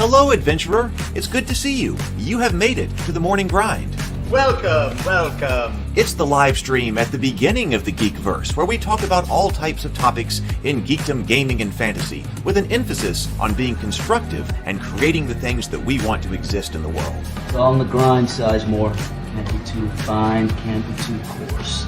Hello, adventurer. It's good to see you. You have made it to the morning grind. Welcome, welcome. It's the live stream at the beginning of the Geekverse, where we talk about all types of topics in geekdom, gaming, and fantasy, with an emphasis on being constructive and creating the things that we want to exist in the world. It's all on the grind, Sizemore. Can't be too fine, can't be too coarse.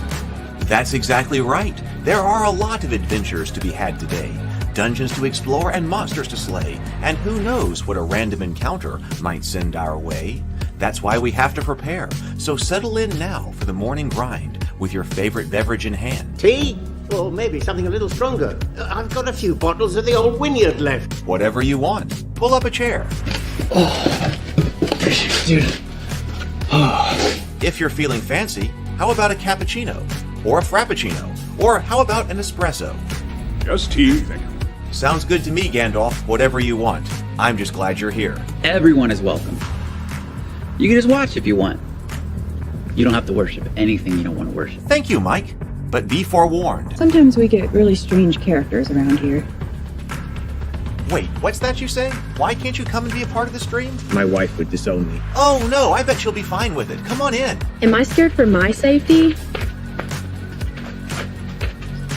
That's exactly right. There are a lot of adventures to be had today. Dungeons to explore and monsters to slay, and who knows what a random encounter might send our way. That's why we have to prepare, so settle in now for the morning grind with your favorite beverage in hand. Tea? Or maybe something a little stronger. I've got a few bottles of the old Wynyard left. Whatever you want. Pull up a chair. Dude. If you're feeling fancy, how about a cappuccino? Or a frappuccino? Or how about an espresso? Just tea, thank you. Sounds good to me, Gandalf. Whatever you want. I'm just glad you're here. Everyone is welcome. You can just watch if you want. You don't have to worship anything you don't want to worship. Thank you, Mike. But be forewarned. Sometimes we get really strange characters around here. Wait, what's that you say? Why can't you come and be a part of the stream? My wife would disown me. Oh no, I bet she'll be fine with it. Come on in. Am I scared for my safety?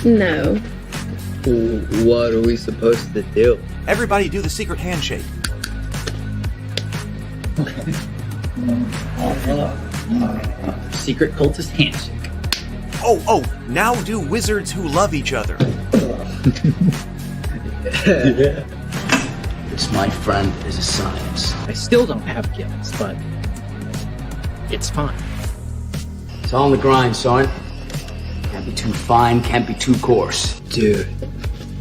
No. What are we supposed to do? Everybody do the secret handshake. Secret cultist handshake. Oh, now do wizards who love each other. This, my friend, is a science. I still don't have gills, but it's fine. It's all on the grind, son. Can't be too fine, can't be too coarse. Dude,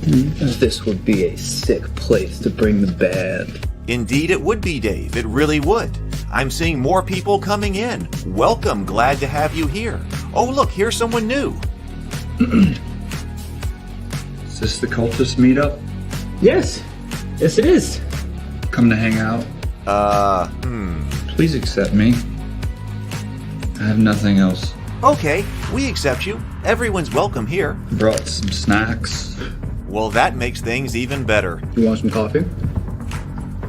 this would be a sick place to bring the band. Indeed it would be, Dave. It really would. I'm seeing more people coming in. Welcome. Glad to have you here. Oh, look, here's someone new. Is this the cultist meetup? Yes it is. Come to hang out? Please accept me. I have nothing else. Okay, we accept you. Everyone's welcome here. Brought some snacks. Well, that makes things even better. You want some coffee?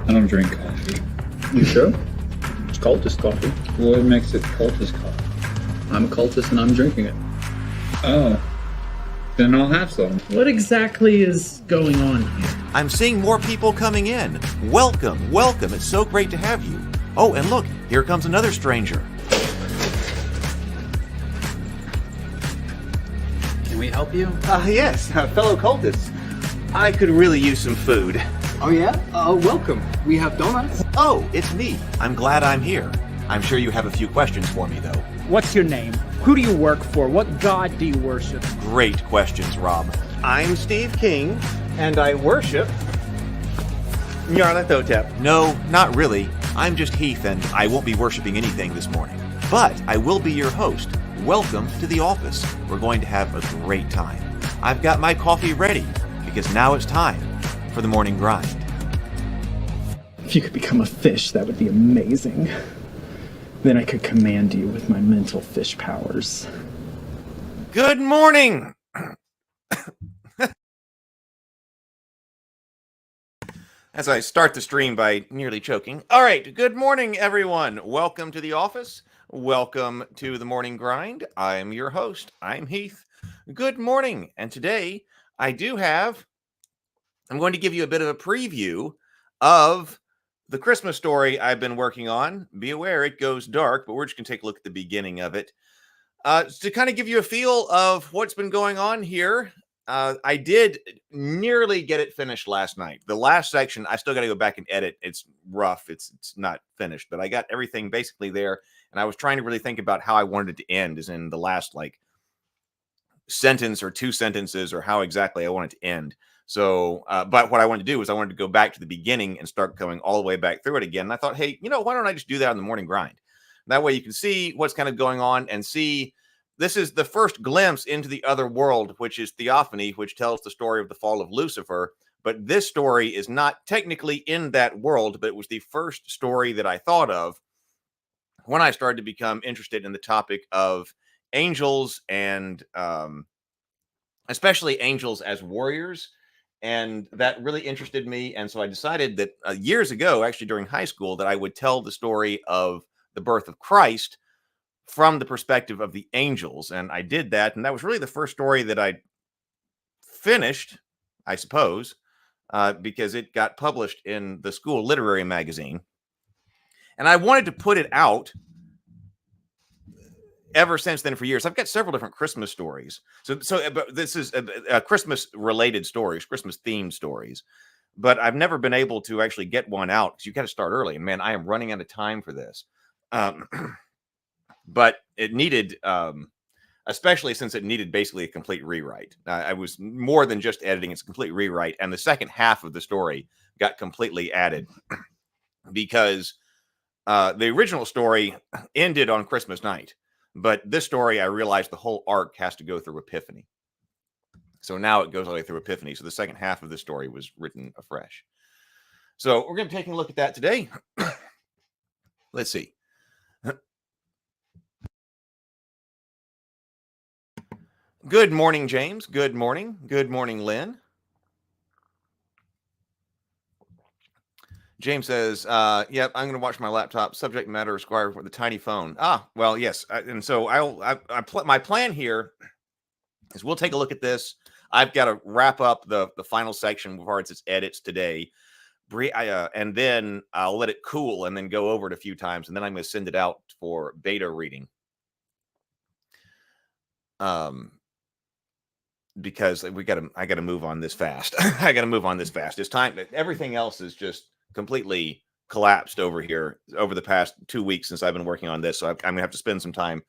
I don't drink coffee. You sure? It's cultist coffee. What makes it cultist coffee? I'm a cultist and I'm drinking it. Oh. Then I'll have some. What exactly is going on here? I'm seeing more people coming in. Welcome. It's so great to have you. Oh, and look, here comes another stranger. Can we help you? Yes, fellow cultists. I could really use some food. Oh yeah? Welcome. We have donuts. Oh, it's me. I'm glad I'm here. I'm sure you have a few questions for me, though. What's your name? Who do you work for? What god do you worship? Great questions, Rob. I'm Steve King, and I worship Nyarlathotep. No, not really. I'm just Heath, and I won't be worshiping anything this morning. But I will be your host. Welcome to the office. We're going to have a great time. I've got my coffee ready, because now it's time for the morning grind. If you could become a fish, that would be amazing. Then I could command you with my mental fish powers. Good morning! As I start the stream by nearly choking. All right, good morning, everyone. Welcome to the office. Welcome to the morning grind. I'm your host. I'm Heath. Good morning. And today I'm going to give you a bit of a preview of the Christmas story I've been working on. Be aware it goes dark, but we're just going to take a look at the beginning of it. To kind of give you a feel of what's been going on here. I did nearly get it finished last night. The last section, I still got to go back and edit. It's rough. It's not finished, but I got everything basically there. And I was trying to really think about how I wanted it to end, as in the last sentence or two sentences, or how exactly I want it to end. So, but what I wanted to do was I wanted to go back to the beginning and start going all the way back through it again. And I thought, hey, why don't I just do that on the morning grind? That way you can see what's kind of going on and see. This is the first glimpse into the other world, which is Theophany, which tells the story of the fall of Lucifer. But this story is not technically in that world, but it was the first story that I thought of when I started to become interested in the topic of angels and especially angels as warriors And that really interested me. And so I decided that years ago, actually during high school, that I would tell the story of the birth of Christ from the perspective of the angels. And I did that. And that was really the first story that I finished, I suppose, because it got published in the school literary magazine. And I wanted to put it out ever since then for years. I've got several different Christmas stories. But this is Christmas related stories, Christmas themed stories. But I've never been able to actually get one out because you got to start early. And man, I am running out of time for this. But it needed, especially since it needed basically a complete rewrite. I was more than just editing; it's a complete rewrite. And the second half of the story got completely added because the original story ended on Christmas night. But this story, I realized the whole arc has to go through Epiphany. So now it goes all the way through Epiphany. So the second half of the story was written afresh. So we're going to be taking a look at that today. Let's see. Good morning, James. Good morning. Good morning, Lynn. James says, yep, I'm going to watch my laptop. Subject matter required for the tiny phone. Well, yes. And so my plan here is we'll take a look at this. I've got to wrap up the final section with regards to its edits today. And then I'll let it cool and then go over it a few times. And then I'm going to send it out for beta reading. Because I got to move on this fast. I got to move on this fast. It's time. Everything else is just completely collapsed over here over the past 2 weeks since I've been working on this. So I'm going to have to spend some time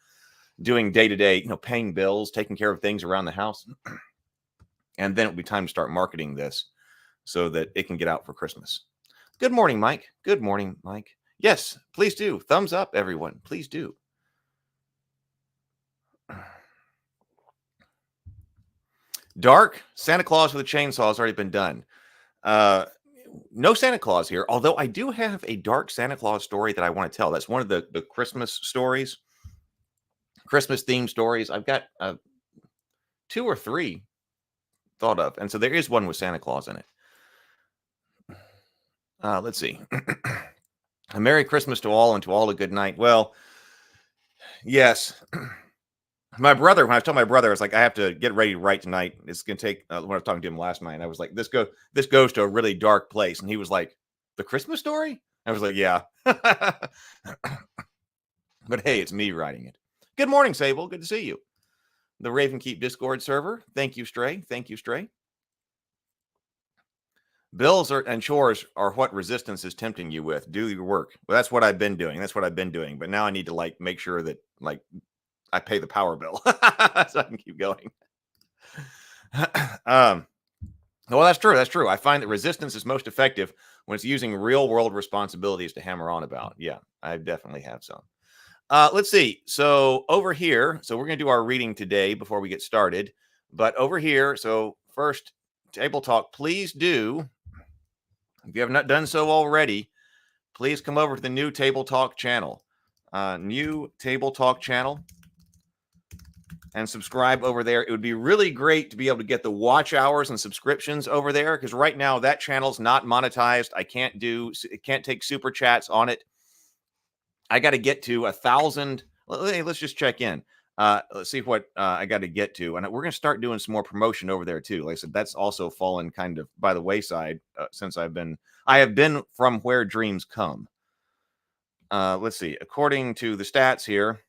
doing day-to-day, paying bills, taking care of things around the house. And then it'll be time to start marketing this so that it can get out for Christmas. Good morning, Mike. Good morning, Mike. Yes, please do. Thumbs up, everyone. Please do. Dark, Santa Claus with a chainsaw has already been done. No Santa Claus here, although I do have a dark Santa Claus story that I want to tell. That's one of the Christmas stories, Christmas themed stories. I've got 2 or 3 thought of. And so there is one with Santa Claus in it. Let's see. A Merry Christmas to all and to all a good night. Well, yes. My brother, when I told my brother, I was like, I have to get ready to write tonight. It's going to take, when I was talking to him last night, I was like, this goes to a really dark place. And he was like, the Christmas story? I was like, yeah. But hey, it's me writing it. Good morning, Sable. Good to see you. The Ravenkeep Discord server. Thank you, Stray. Thank you, Stray. Bills and chores are what resistance is tempting you with. Do your work. Well, that's what I've been doing. But now I need to make sure that I pay the power bill so I can keep going. Well, that's true. That's true. I find that resistance is most effective when it's using real world responsibilities to hammer on about. Yeah, I definitely have some. Let's see. So over here, so we're going to do our reading today before we get started. But over here, so first, Table Talk, please do, if you have not done so already, please come over to the new Table Talk channel. New Table Talk channel. And subscribe over there. It would be really great to be able to get the watch hours and subscriptions over there, because right now that channel's not monetized. It can't take super chats on it. I got to get to 1,000. Let's just check in. Let's see what I got to get to. And we're going to start doing some more promotion over there too. Like I said, that's also fallen kind of by the wayside since I have been from where dreams come. Let's see. According to the stats here,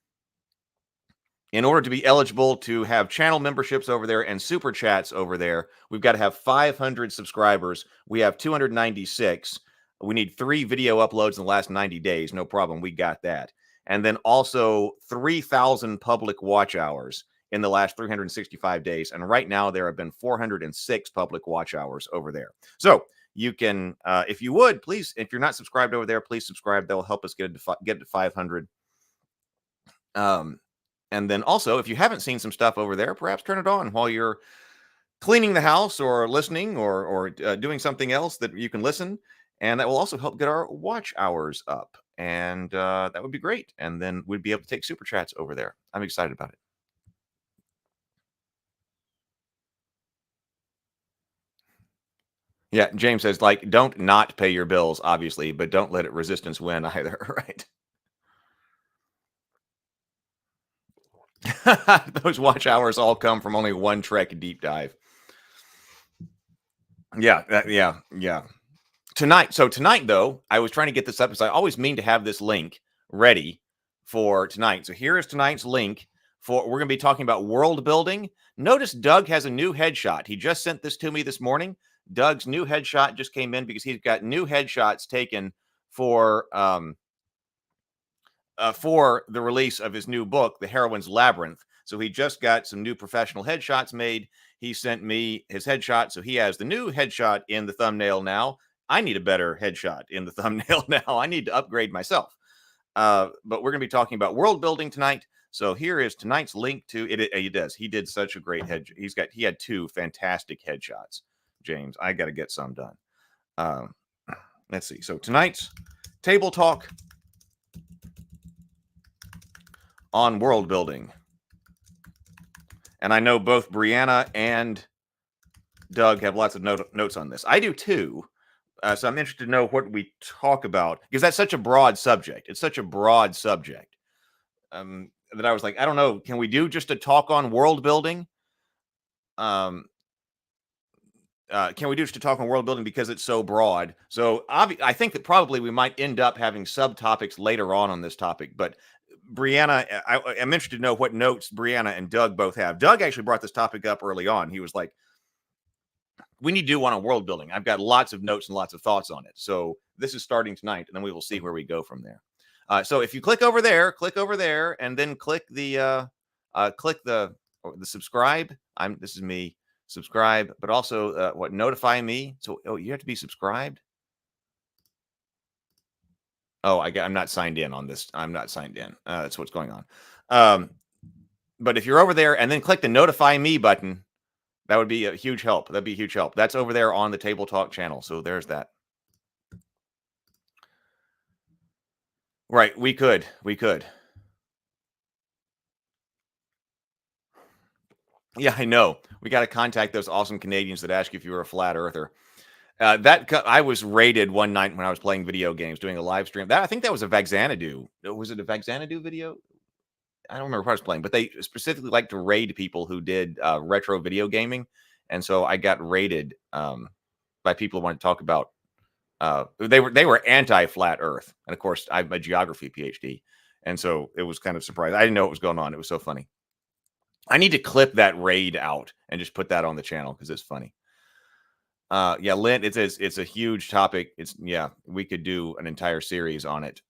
in order to be eligible to have channel memberships over there and super chats over there, we've got to have 500 subscribers. We have 296. We need 3 video uploads in the last 90 days. No problem. We got that. And then also 3,000 public watch hours in the last 365 days. And right now there have been 406 public watch hours over there. So you can, if you would, please, if you're not subscribed over there, please subscribe. They'll help us get to 500. And then also, if you haven't seen some stuff over there, perhaps turn it on while you're cleaning the house or listening or doing something else that you can listen. And that will also help get our watch hours up. And that would be great. And then we'd be able to take super chats over there. I'm excited about it. Yeah, James says, like, don't not pay your bills, obviously, but don't let it resistance win either, right? Those watch hours all come from only one Trek deep dive. Yeah, yeah. Tonight, though, I was trying to get this up because I always mean to have this link ready for tonight. So here is tonight's link for, we're going to be talking about world building. Notice Doug has a new headshot. He just sent this to me this morning. Doug's new headshot just came in because he's got new headshots taken for the release of his new book, The Heroine's Labyrinth. So he just got some new professional headshots made. He sent me his headshot. So he has the new headshot in the thumbnail now. I need a better headshot in the thumbnail now. I need to upgrade myself. But we're going to be talking about world building tonight. So here is tonight's link to it. He does. He did such a great head. He had 2 fantastic headshots. James, I got to get some done. Let's see. So tonight's table talk on world building. And I know both Brianna and Doug have lots of notes on this. I do too. So I'm interested to know what we talk about because that's such a broad subject. It's such a broad subject that I was like, I don't know. Can we do just a talk on world building? Can we do just a talk on world building because it's so broad? So I think that probably we might end up having subtopics later on this topic. But Brianna, I'm interested to know what notes Brianna and Doug both have. Doug actually brought this topic up early on. He was like, we need to do one on world building. I've got lots of notes and lots of thoughts on it. So this is starting tonight, and then we will see where we go from there. So if you click over there, and then click the subscribe. This is me. Subscribe, but also notify me. So you have to be subscribed. Oh, I'm not signed in on this. I'm not signed in. That's what's going on. But if you're over there and then click the notify me button, that would be a huge help. That'd be a huge help. That's over there on the Table Talk channel. So there's that. Right. We could. Yeah, I know. We got to contact those awesome Canadians that ask you if you were a flat earther. I was raided one night when I was playing video games, doing a live stream. I think that was a Vaxanadu. Was it a Vaxanadu video? I don't remember what I was playing, but they specifically like to raid people who did retro video gaming, and so I got raided by people who wanted to talk about. They were anti-flat Earth, and of course, I have my geography PhD, and so it was kind of surprising. I didn't know what was going on. It was so funny. I need to clip that raid out and just put that on the channel because it's funny. Yeah, Lynn, it's a huge topic. We could do an entire series on it.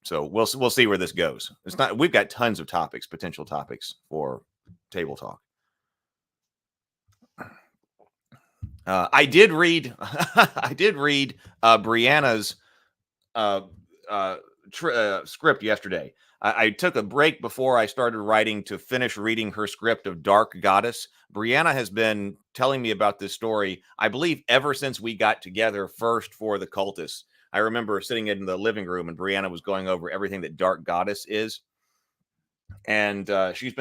So we'll see where this goes. We've got tons of potential topics for Table Talk. I did read Brianna's script yesterday. I took a break before I started writing to finish reading her script of Dark Goddess. Brianna has been telling me about this story, I believe, ever since we got together first for the Cultists. I remember sitting in the living room and Brianna was going over everything that Dark Goddess is. And she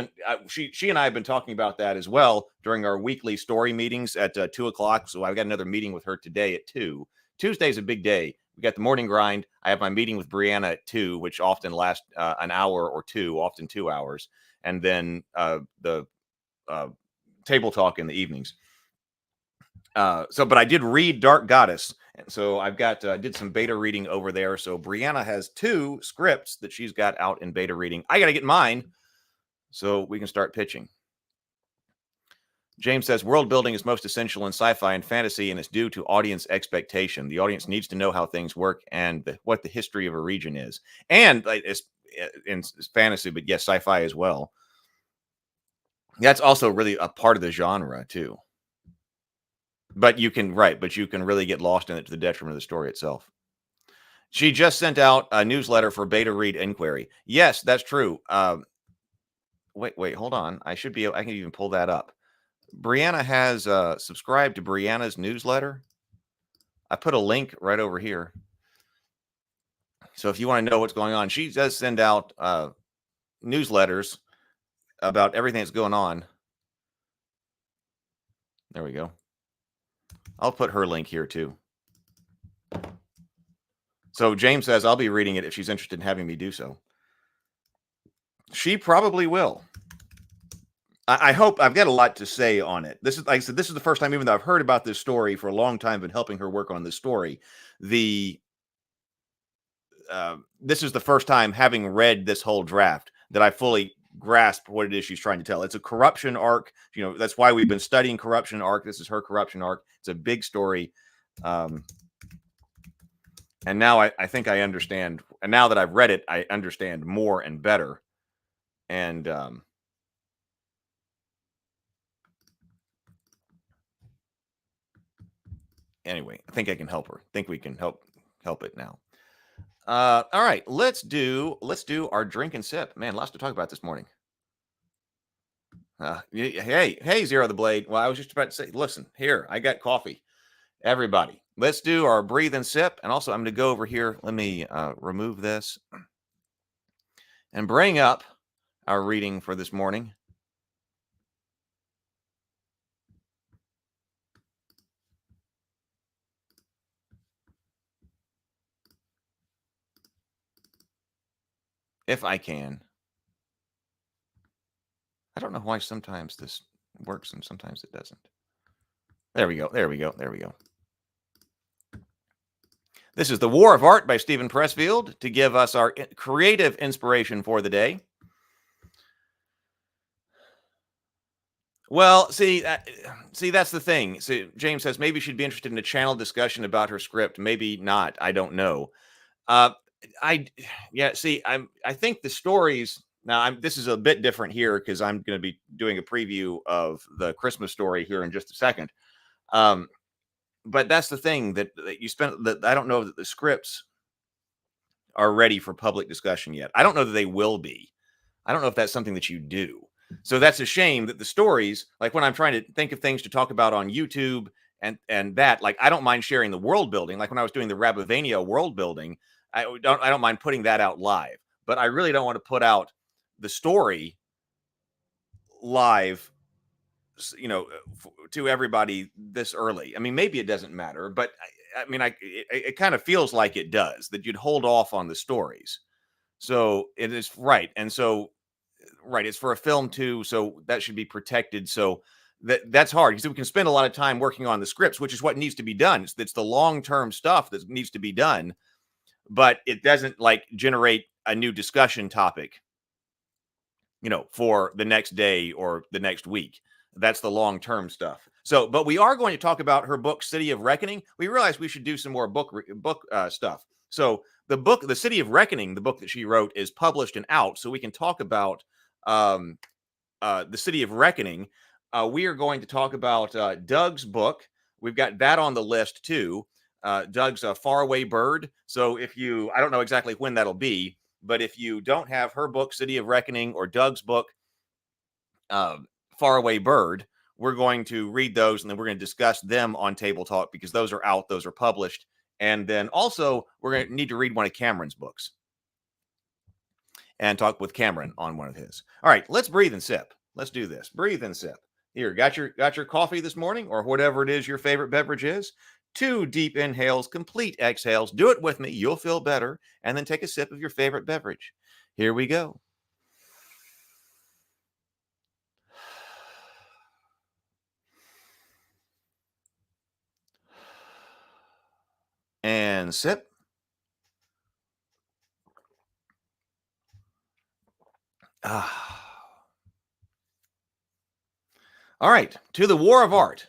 and I have been talking about that as well during our weekly story meetings at 2 o'clock. So I've got another meeting with her today at 2. Tuesday's a big day. We got the morning grind. I have my meeting with Brianna at 2, which often lasts an hour or 2, often 2 hours. And then the table talk in the evenings. But I did read Dark Goddess. And so I've got, did some beta reading over there. So Brianna has 2 scripts that she's got out in beta reading. I got to get mine so we can start pitching. James says, world building is most essential in sci-fi and fantasy, and it's due to audience expectation. The audience needs to know how things work and what the history of a region is. And it's in fantasy, but yes, sci-fi as well. That's also really a part of the genre too. But you can really get lost in it to the detriment of the story itself. She just sent out a newsletter for beta read inquiry. Yes, that's true. Wait, hold on. I can even pull that up. Brianna has subscribed to Brianna's newsletter. I put a link right over here. So if you want to know what's going on, she does send out newsletters about everything that's going on. There we go. I'll put her link here too. So James says I'll be reading it if she's interested in having me do so. She probably will. I hope. I've got a lot to say on it. This is, like I said, this is the first time, even though I've heard about this story for a long time, been helping her work on this story. This is the first time, having read this whole draft, that I fully grasp what it is she's trying to tell. It's a corruption arc. You know, that's why we've been studying corruption arc. This is her corruption arc. It's a big story. And now I think I understand. And now that I've read it, I understand more and better. And anyway, I think I can help her. I think we can help it now. All right, let's do our drink and sip. Man, lots to talk about this morning. Hey, Zero the Blade. Well, I was just about to say, listen, here, I got coffee. Everybody, let's do our breathe and sip. And also, I'm going to go over here. Let me remove this and bring up our reading for this morning. If I can. I don't know why sometimes this works and sometimes it doesn't. There we go. There we go. There we go. This is The War of Art by Stephen Pressfield to give us our creative inspiration for the day. Well, see, that's the thing. See, James says maybe she'd be interested in a channel discussion about her script. Maybe not. I don't know. I think the stories now. This is a bit different here because I'm going to be doing a preview of the Christmas story here in just a second. But that's the thing that you spent. That I don't know that the scripts are ready for public discussion yet. I don't know that they will be. I don't know if that's something that you do. So that's a shame that the stories, like when I'm trying to think of things to talk about on YouTube and that, like, I don't mind sharing the world building. Like when I was doing the Rabavania world building, I don't mind putting that out live, but I really don't want to put out the story live, you know, to everybody this early. I mean, maybe it doesn't matter, but it kind of feels like it does, that you'd hold off on the stories. So it is right. And so, right, it's for a film too, so that should be protected. So that's hard because we can spend a lot of time working on the scripts, which is what needs to be done. It's the long-term stuff that needs to be done, but it doesn't like generate a new discussion topic, you know, for the next day or the next week. That's the long-term stuff. So, but we are going to talk about her book, City of Reckoning. We realized we should do some more book stuff. So the book, The City of Reckoning, the book that she wrote, is published and out. So we can talk about The City of Reckoning. We are going to talk about Doug's book. We've got that on the list too. Doug's Faraway Bird. So if you, I don't know exactly when that'll be, but if you don't have her book, City of Reckoning, or Doug's book, Faraway Bird, we're going to read those and then we're going to discuss them on Table Talk because those are out, those are published. And then also we're going to need to read one of Cameron's books and talk with Cameron on one of his. All right, let's breathe and sip. Let's do this. Breathe and sip. Here, got your coffee this morning or whatever it is your favorite beverage is. 2 deep inhales, complete exhales. Do it with me. You'll feel better. And then take a sip of your favorite beverage. Here we go. And sip. All right, to the War of Art.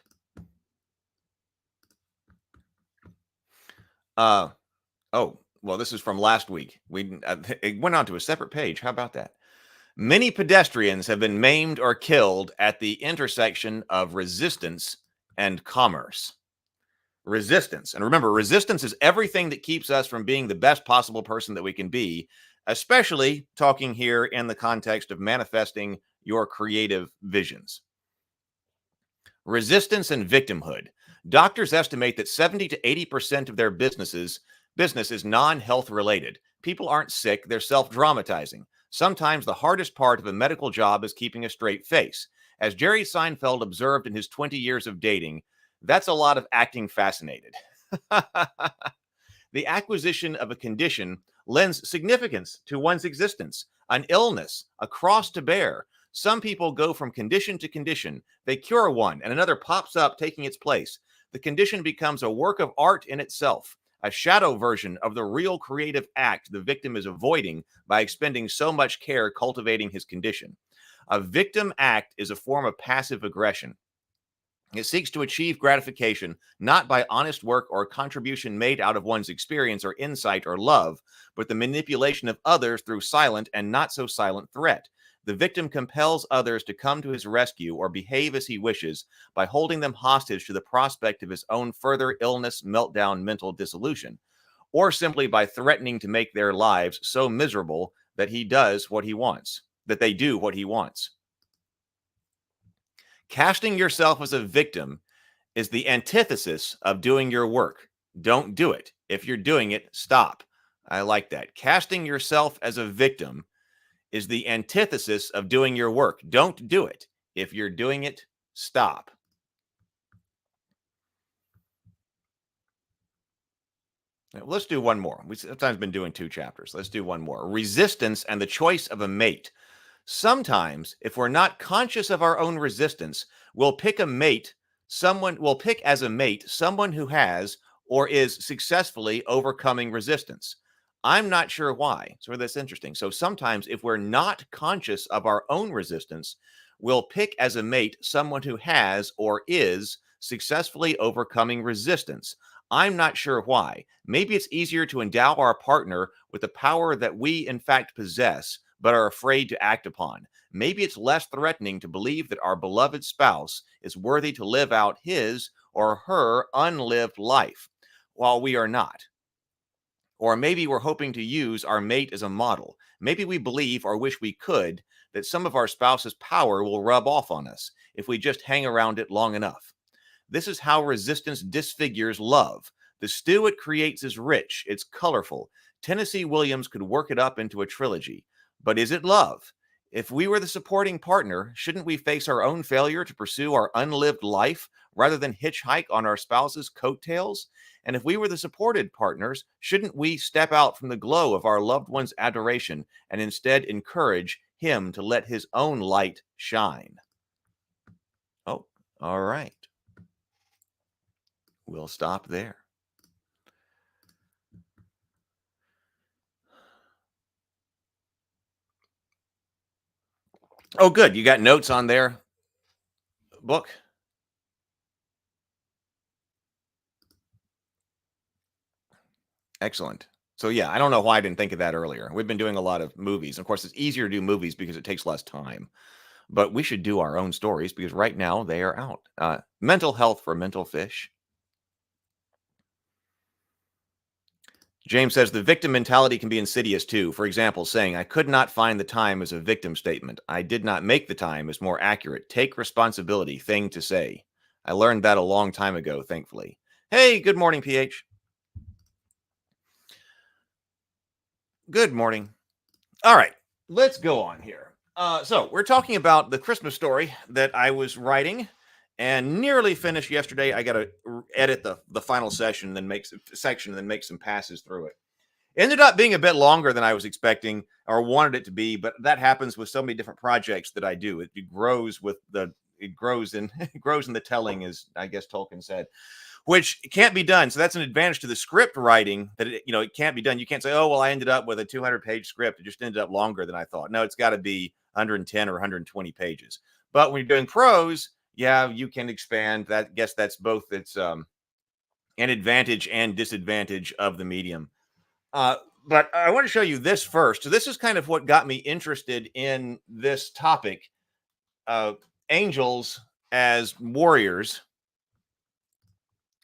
Well, this is from last week. It went on to a separate page. How about that? Many pedestrians have been maimed or killed at the intersection of resistance and commerce. Resistance. And remember, resistance is everything that keeps us from being the best possible person that we can be, especially talking here in the context of manifesting your creative visions. Resistance and victimhood. Doctors estimate that 70 to 80% of their business is non-health related. People aren't sick, they're self-dramatizing. Sometimes the hardest part of a medical job is keeping a straight face. As Jerry Seinfeld observed in his 20 years of dating, That's a lot of acting fascinated. The acquisition of a condition lends significance to one's existence, an illness, a cross to bear. Some people go from condition to condition. They cure one, and another pops up taking its place. The condition becomes a work of art in itself, a shadow version of the real creative act the victim is avoiding by expending so much care cultivating his condition. A victim act is a form of passive aggression. It seeks to achieve gratification not by honest work or contribution made out of one's experience or insight or love, but the manipulation of others through silent and not so silent threat. The victim compels others to come to his rescue or behave as he wishes by holding them hostage to the prospect of his own further illness, meltdown, mental dissolution, or simply by threatening to make their lives so miserable that he does what he wants, that they do what he wants. Casting yourself as a victim is the antithesis of doing your work. Don't do it. If you're doing it, stop. I like that. Casting yourself as a victim is the antithesis of doing your work. Don't do it. If you're doing it, stop. Now, let's do one more. We've sometimes been doing 2 chapters. Let's do one more. Resistance and the choice of a mate. Sometimes, if we're not conscious of our own resistance, we'll pick a mate, we'll pick as a mate someone who has or is successfully overcoming resistance. I'm not sure why. So that's interesting. So sometimes if we're not conscious of our own resistance, we'll pick as a mate someone who has or is successfully overcoming resistance. I'm not sure why. Maybe it's easier to endow our partner with the power that we in fact possess, but are afraid to act upon. Maybe it's less threatening to believe that our beloved spouse is worthy to live out his or her unlived life, while we are not. Or maybe we're hoping to use our mate as a model. Maybe we believe or wish we could that some of our spouse's power will rub off on us if we just hang around it long enough. This is how resistance disfigures love. The stew it creates is rich, it's colorful. Tennessee Williams could work it up into a trilogy. But is it love? If we were the supporting partner, shouldn't we face our own failure to pursue our unlived life rather than hitchhike on our spouse's coattails? And if we were the supported partners, shouldn't we step out from the glow of our loved one's adoration and instead encourage him to let his own light shine? Oh, all right. We'll stop there. Oh, good. You got notes on their book? Excellent. So, yeah, I don't know why I didn't think of that earlier. We've been doing a lot of movies. Of course, it's easier to do movies because it takes less time. But we should do our own stories because right now they are out. Mental health for mental fish. James says the victim mentality can be insidious too. For example, saying, I could not find the time as a victim statement. I did not make the time is more accurate. Take responsibility, thing to say. I learned that a long time ago, thankfully. Hey, good morning, PH. Good morning. All right, let's go on here. So we're talking about the Christmas story that I was writing and nearly finished yesterday. I got to edit the final section, then make some passes through it. It ended up being a bit longer than I was expecting or wanted it to be, but that happens with so many different projects that I do. It grows in the telling, as I guess Tolkien said, which can't be done. So that's an advantage to the script writing that it can't be done. You can't say, oh, well, I ended up with a 200-page script. It just ended up longer than I thought. No, it's got to be 110 or 120 pages. But when you're doing prose, yeah, you can expand that. I guess that's both an advantage and disadvantage of the medium. But I want to show you this first. So this is kind of what got me interested in this topic. Angels as warriors.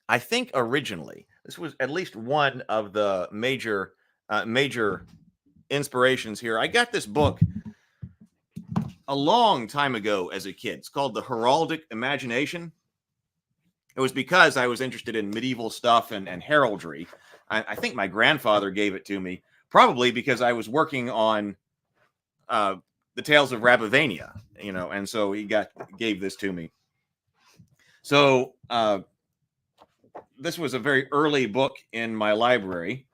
I think originally this was at least one of the major inspirations here. I got this book a long time ago as a kid. It's called the Heraldic Imagination. It was because I was interested in medieval stuff and heraldry. I think my grandfather gave it to me, probably because I was working on the Tales of Rabivania, and so he gave this to me. So this was a very early book in my library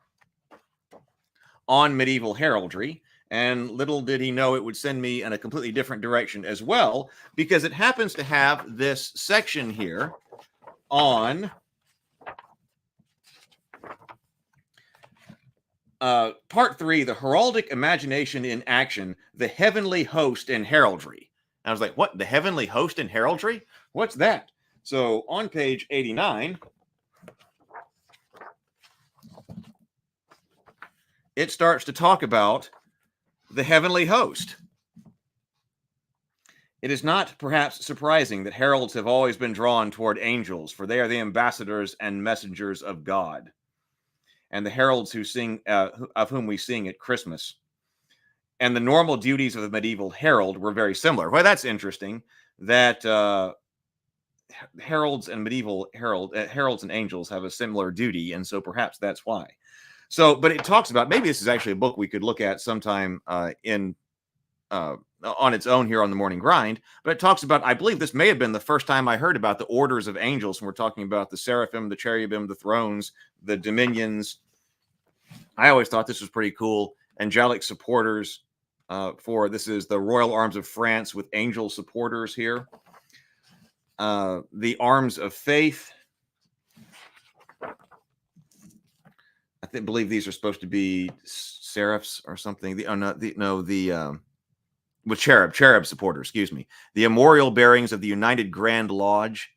on medieval heraldry. And little did he know it would send me in a completely different direction as well, because it happens to have this section here on part 3, the Heraldic Imagination in Action, the Heavenly Host in Heraldry. I was like, what? The Heavenly Host in Heraldry? What's that? So on page 89, it starts to talk about the heavenly host. It is not perhaps surprising that heralds have always been drawn toward angels, for they are the ambassadors and messengers of God, and the heralds who sing, of whom we sing at Christmas. And the normal duties of the medieval herald were very similar. Well, that's interesting that heralds and medieval heralds and angels have a similar duty, and so perhaps that's why. So, but it talks about, maybe this is actually a book we could look at sometime on its own here on the Morning Grind, but it talks about, I believe this may have been the first time I heard about the orders of angels, and we're talking about the seraphim, the cherubim, the thrones, the dominions. I always thought this was pretty cool. Angelic supporters this is the Royal Arms of France with angel supporters here. The Arms of Faith. I believe these are supposed to be seraphs or something. With cherub supporters, excuse me. The Immemorial Bearings of the United Grand Lodge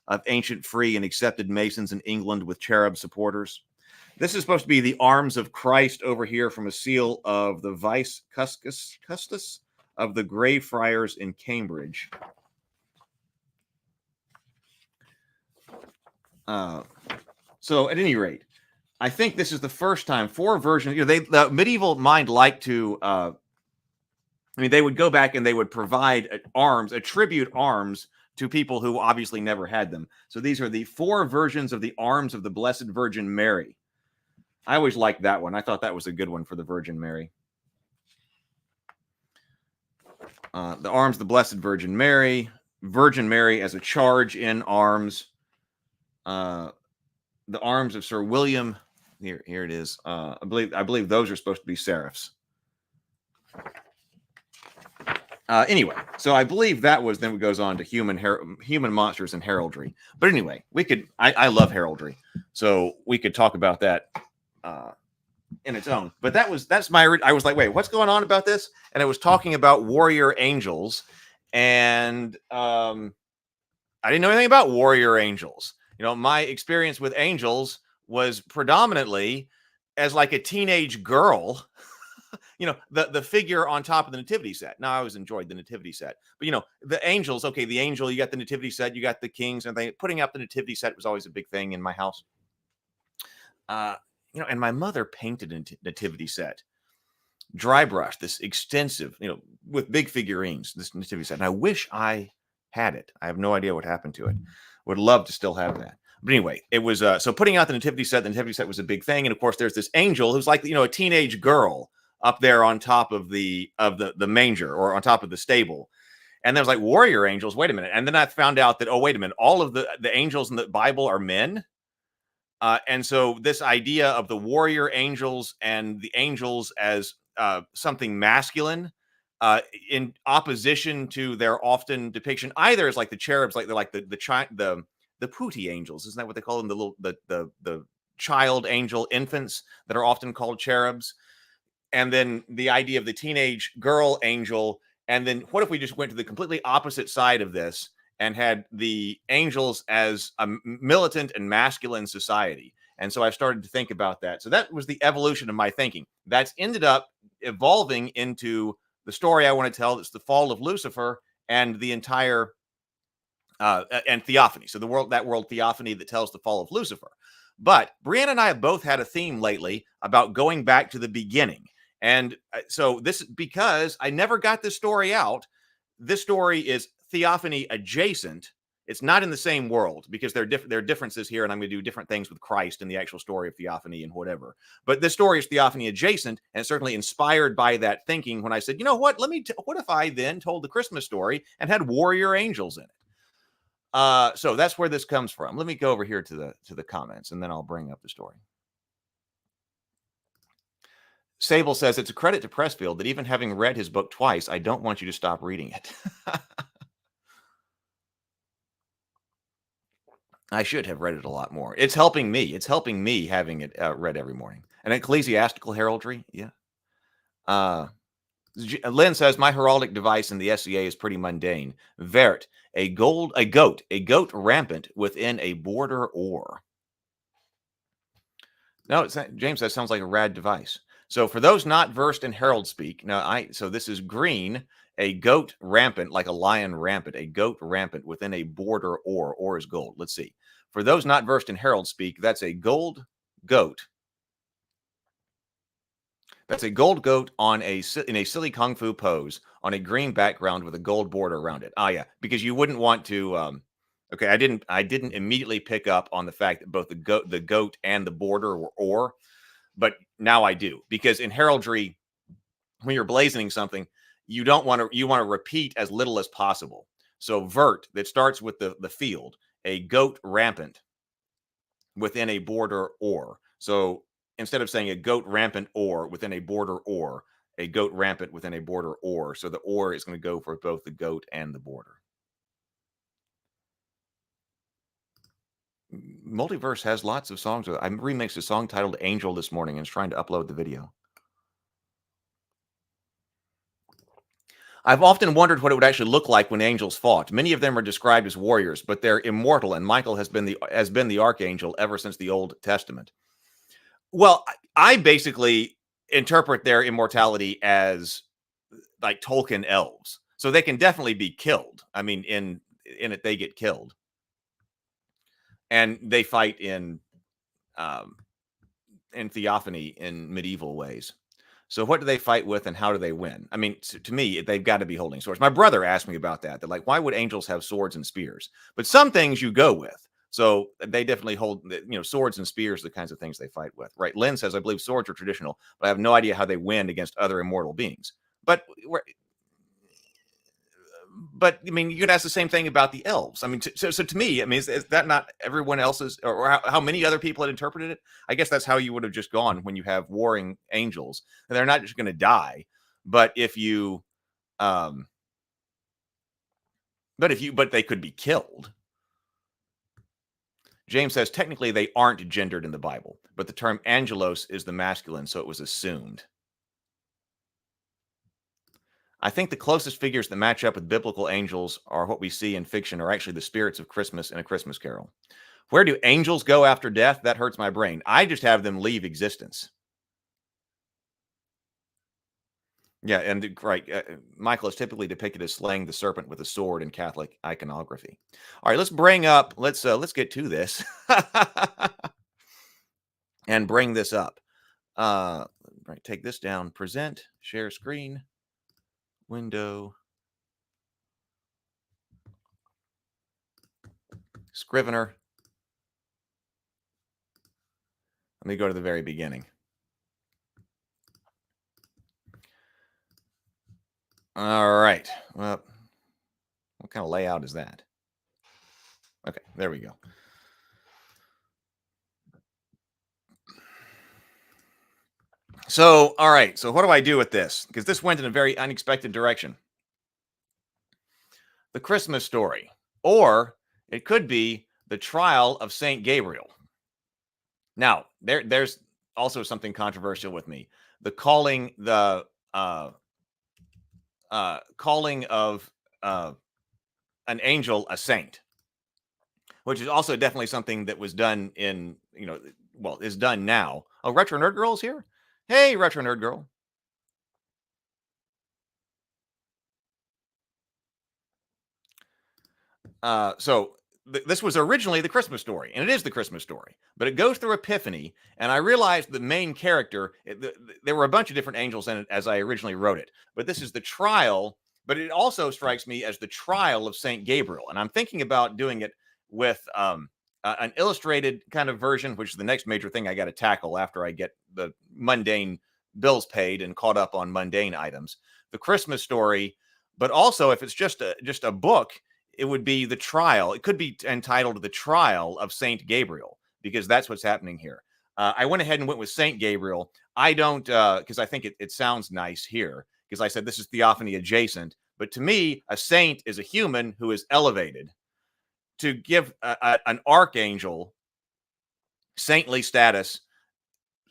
of ancient free and accepted Masons in England with cherub supporters. This is supposed to be the Arms of Christ over here from a seal of the Vice Custos of the Grey Friars in Cambridge. So at any rate, I think this is the first time 4 versions. The medieval mind liked to. They would go back and they would provide attribute arms to people who obviously never had them. So these are the 4 versions of the arms of the Blessed Virgin Mary. I always liked that one. I thought that was a good one for the Virgin Mary. The arms of the Blessed Virgin Mary as a charge in arms. The arms of Sir William. Here it is. I believe those are supposed to be seraphs. Anyway, so I believe that was, then it goes on to human monsters and heraldry. But anyway, I love heraldry, so we could talk about that in its own. But I was like, wait, what's going on about this? And it was talking about warrior angels, and I didn't know anything about warrior angels. My experience with angels was predominantly as like a teenage girl. The figure on top of the nativity set. Now, I always enjoyed the nativity set, but the angels. Okay, the angel. You got the nativity set. You got the kings, and putting up the nativity set was always a big thing in my house. And my mother painted a nativity set, dry brush, this extensive, with big figurines, this nativity set. And I wish I had it. I have no idea what happened to it. Would love to still have that. But anyway, it was so putting out the nativity set. The nativity set was a big thing, and of course, there's this angel who's like a teenage girl up there on top of the manger, or on top of the stable. And there was like warrior angels. Wait a minute. And then I found out that, oh, wait a minute, all of the angels in the Bible are men. And so this idea of the warrior angels and the angels as something masculine, in opposition to their often depiction, either as like the cherubs, like they're like the putti angels. Isn't that what they call them? The child angel infants that are often called cherubs. And then the idea of the teenage girl angel. And then what if we just went to the completely opposite side of this and had the angels as a militant and masculine society? And so I started to think about that. So that was the evolution of my thinking. That's ended up evolving into the story I want to tell. It's the fall of Lucifer and the entire and theophany. So that world theophany that tells the fall of Lucifer. But Brianna and I have both had a theme lately about going back to the beginning. And so because I never got this story out, this story is theophany adjacent. It's not in the same world, because there are differences here, and I'm going to do different things with Christ and the actual story of theophany and whatever. But this story is theophany adjacent, and certainly inspired by that thinking when I said, you know what, what if I then told the Christmas story and had warrior angels in it? So that's where this comes from. Let me go over here to the comments, and then I'll bring up the story. Sable says, it's a credit to Pressfield that even having read his book twice, I don't want you to stop reading it. I should have read it a lot more. It's helping me. It's helping me having it read every morning. And ecclesiastical heraldry, yeah. Lynn says, my heraldic device in the SCA is pretty mundane. Vert, a goat rampant within a border ore. No, James, that sounds like a rad device. So for those not versed in herald speak, so this is green, a goat rampant, like a lion rampant, a goat rampant within a border ore. Ore is gold. Let's see. For those not versed in herald speak, that's a gold goat. That's a gold goat in a silly kung fu pose on a green background with a gold border around it. Ah, yeah, because you wouldn't want to. Okay, I didn't immediately pick up on the fact that both the goat and the border were ore, but now I do, because in heraldry, when you're blazoning something, you want to repeat as little as possible. So vert, that starts with the field, a goat rampant within a border ore. So instead of saying a goat rampant ore within a border ore, a goat rampant within a border ore. So the ore is going to go for both the goat and the border. Multiverse has lots of songs. I remixed a song titled Angel this morning and is trying to upload the video. I've often wondered what it would actually look like when angels fought. Many of them are described as warriors, but they're immortal, and Michael has been the archangel ever since the Old Testament. Well, I basically interpret their immortality as like Tolkien elves. So they can definitely be killed. I mean, in it, they get killed. And they fight in theophany in medieval ways. So what do they fight with and how do they win? I mean, to me, they've got to be holding swords. My brother asked me about that. They're like, why would angels have swords and spears? But some things you go with. So they definitely hold, swords and spears, the kinds of things they fight with, right? Lynn says, I believe swords are traditional, but I have no idea how they win against other immortal beings. But I mean, you could ask the same thing about the elves. I mean, so to me, I mean, is that not everyone else's, or how many other people had interpreted it? I guess that's how you would have just gone when you have warring angels, and they're not just going to die. But if you, but they could be killed. James says, technically they aren't gendered in the Bible, but the term angelos is the masculine, so it was assumed. I think the closest figures that match up with biblical angels are what we see in fiction are actually the spirits of Christmas in A Christmas Carol. Where do angels go after death? That hurts my brain. I just have them leave existence. Yeah, and right, Michael is typically depicted as slaying the serpent with a sword in Catholic iconography. All right, let's get to this and bring this up. Right, take this down. Present, share screen, window, Scrivener. Let me go to the very beginning. All right. Well, what kind of layout is that? Okay, there we go. So, all right. So what do I do with this? Because this went in a very unexpected direction. The Christmas story. Or it could be the trial of Saint Gabriel. Now, there's also something controversial with me. The calling of an angel a saint, which is also definitely something that was done in, is done now. Oh, Retro Nerd Girl's here. Hey, Retro Nerd Girl. This was originally the Christmas story, and it is the Christmas story, but it goes through Epiphany, and I realized the main character, there were a bunch of different angels in it as I originally wrote it, but this is the trial, but it also strikes me as the trial of Saint Gabriel, and I'm thinking about doing it with an illustrated kind of version, which is the next major thing I got to tackle after I get the mundane bills paid and caught up on mundane items. The Christmas story, but also if it's just a book, it would be the trial. It could be entitled The Trial of Saint Gabriel, because that's what's happening here. I went ahead and went with Saint Gabriel. I don't, because I think it sounds nice here, because I said this is theophany adjacent. But to me, a saint is a human who is elevated. To give an archangel saintly status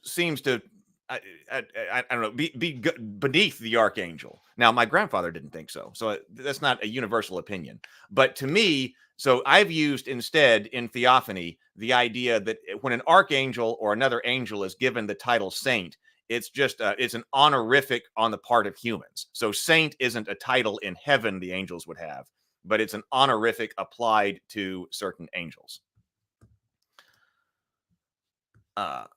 seems to, I don't know, be beneath the archangel. Now, my grandfather didn't think so. So that's not a universal opinion. But to me, so I've used instead in theophany the idea that when an archangel or another angel is given the title saint, it's just it's an honorific on the part of humans. So saint isn't a title in heaven the angels would have, but it's an honorific applied to certain angels. All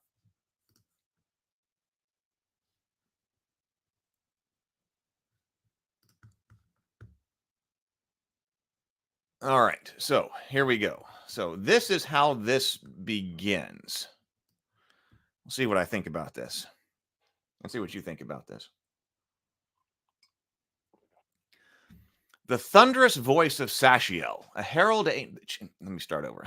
right, so here we go. So this is how this begins. We'll see what I think about this. Let's see what you think about this. The thunderous voice of Sashiel, a herald. Let me start over.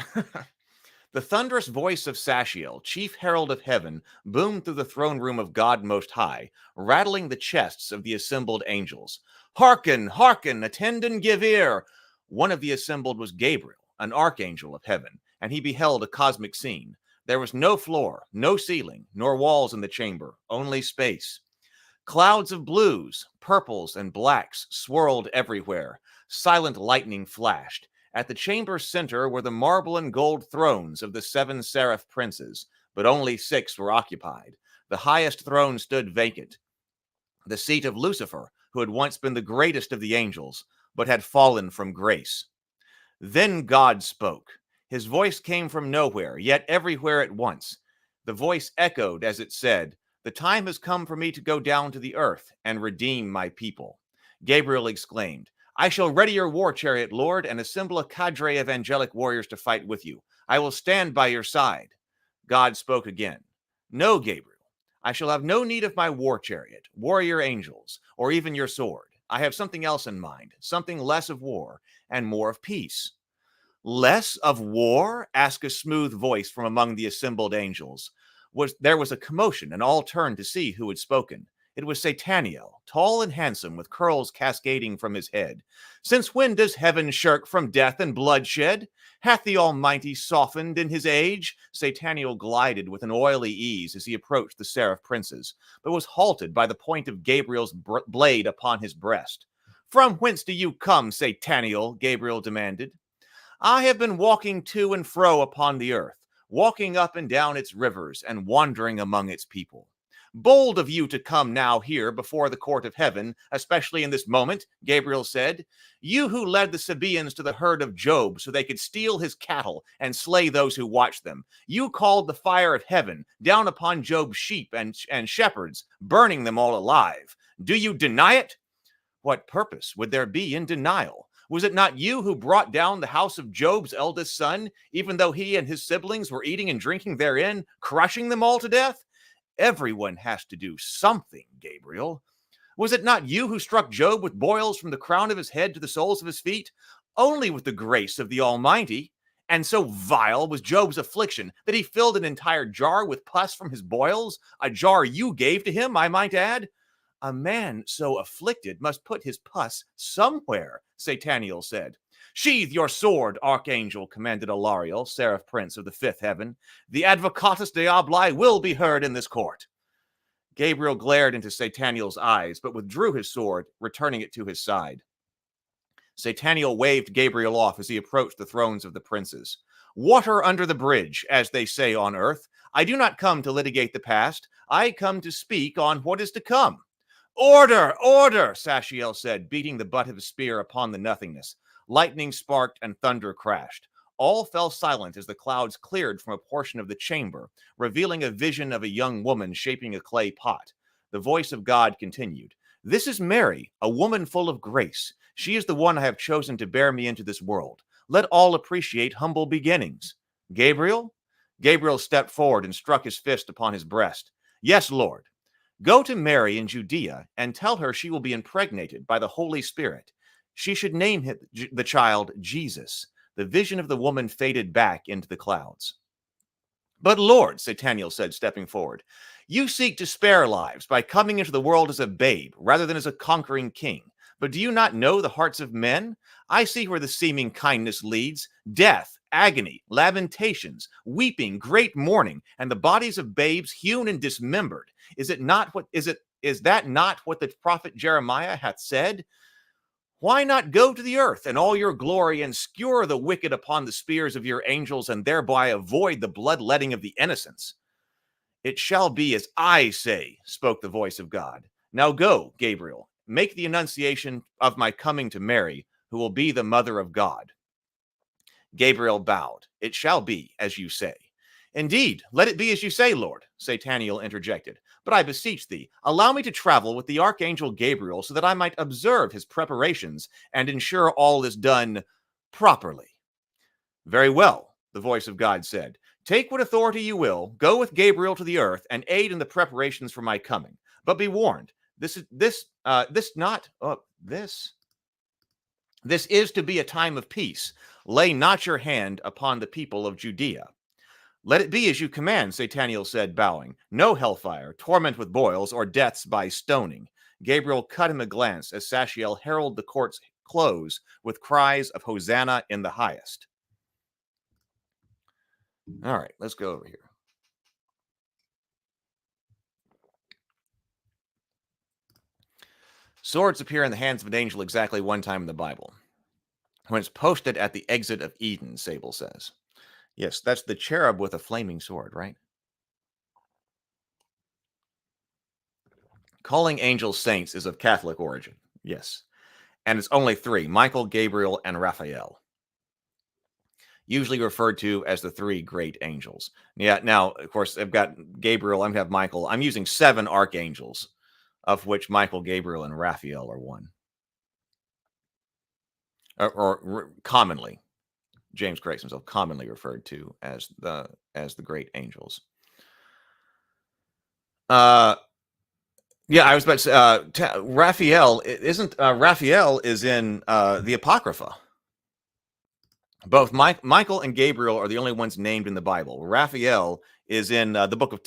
The thunderous voice of Sashiel, chief herald of heaven, boomed through the throne room of God Most High, rattling the chests of the assembled angels. Hearken, hearken, attend and give ear. One of the assembled was Gabriel, an archangel of heaven, and he beheld a cosmic scene. There was no floor, no ceiling, nor walls in the chamber, only space. Clouds of blues, purples, and blacks swirled everywhere. Silent lightning flashed. At the chamber's center were the marble and gold thrones of the 7 seraph princes, but only 6 were occupied. The highest throne stood vacant. The seat of Lucifer, who had once been the greatest of the angels, but had fallen from grace. Then God spoke. His voice came from nowhere, yet everywhere at once. The voice echoed as it said, "The time has come for me to go down to the earth and redeem my people." Gabriel exclaimed, "I shall ready your war chariot, Lord, and assemble a cadre of angelic warriors to fight with you. I will stand by your side." God spoke again. "No, Gabriel, I shall have no need of my war chariot, warrior angels, or even your sword. I have something else in mind, something less of war and more of peace." "Less of war?" asked a smooth voice from among the assembled angels. There was a commotion, and all turned to see who had spoken. It was Sataniel, tall and handsome, with curls cascading from his head. "Since when does heaven shirk from death and bloodshed? Hath the Almighty softened in his age?" Sataniel glided with an oily ease as he approached the seraph princes, but was halted by the point of Gabriel's blade upon his breast. "From whence do you come, Sataniel?" Gabriel demanded. "I have been walking to and fro upon the earth, walking up and down its rivers and wandering among its people." "Bold of you to come now here before the court of heaven, especially in this moment," Gabriel said. "You who led the Sabaeans to the herd of Job so they could steal his cattle and slay those who watched them. You called the fire of heaven down upon Job's sheep and shepherds, burning them all alive. Do you deny it?" What purpose would there be in denial? Was it not you who brought down the house of Job's eldest son, even though he and his siblings were eating and drinking therein, crushing them all to death? Everyone has to do something, Gabriel. Was it not you who struck Job with boils from the crown of his head to the soles of his feet? Only with the grace of the Almighty. And so vile was Job's affliction that he filled an entire jar with pus from his boils, a jar you gave to him, I might add. A man so afflicted must put his pus somewhere, Sataniel said. "Sheathe your sword, Archangel," commanded Alariel, seraph prince of the 5th heaven. "The advocatus diaboli will be heard in this court." Gabriel glared into Sataniel's eyes, but withdrew his sword, returning it to his side. Sataniel waved Gabriel off as he approached the thrones of the princes. "Water under the bridge, as they say on earth. I do not come to litigate the past. I come to speak on what is to come." "Order! Order!" Sashiel said, beating the butt of his spear upon the nothingness. Lightning sparked and thunder crashed. All fell silent as the clouds cleared from a portion of the chamber, revealing a vision of a young woman shaping a clay pot. The voice of God continued, "This is Mary, a woman full of grace. She is the one I have chosen to bear me into this world. Let all appreciate humble beginnings." "Gabriel?" Gabriel stepped forward and struck his fist upon his breast. "Yes, Lord. Go to Mary in Judea and tell her she will be impregnated by the Holy Spirit. She should name the child Jesus. The vision of the woman faded back into the clouds. But Lord, Sataniel said, stepping forward, you seek to spare lives by coming into the world as a babe rather than as a conquering king. But do you not know the hearts of men? I see where the seeming kindness leads. Death, agony, lamentations, weeping, great mourning, and the bodies of babes hewn and dismembered. Is that not what the prophet Jeremiah hath said? Why not go to the earth in all your glory and skewer the wicked upon the spears of your angels and thereby avoid the bloodletting of the innocents? It shall be as I say, spoke the voice of God. Now go, Gabriel, make the annunciation of my coming to Mary, who will be the mother of God. Gabriel bowed. It shall be as you say. Indeed, let it be as you say, Lord, Sataniel interjected. But I beseech thee, allow me to travel with the archangel Gabriel so that I might observe his preparations and ensure all is done properly. Very well, the voice of God said. Take what authority you will, go with Gabriel to the earth, and aid in the preparations for my coming. But be warned, this is to be a time of peace. Lay not your hand upon the people of Judea. Let it be as you command, Sataniel said, bowing. No hellfire, torment with boils, or deaths by stoning. Gabriel cut him a glance as Sachiel heralded the court's close with cries of Hosanna in the highest. All right, let's go over here. Swords appear in the hands of an angel exactly one time in the Bible. When it's posted at the exit of Eden, Sable says. Yes, that's the cherub with a flaming sword, right? Calling angels saints is of Catholic origin, yes. And it's only three, Michael, Gabriel, and Raphael. Usually referred to as the three great angels. Yeah, now, of course, I've got Gabriel, I'm going to have Michael. I'm using 7 archangels, of which Michael, Gabriel, and Raphael are one. Or commonly, James corrects himself, commonly referred to as the great angels. Yeah, I was about to say, Raphael is in the Apocrypha. Both Michael and Gabriel are the only ones named in the Bible. Raphael is in the book of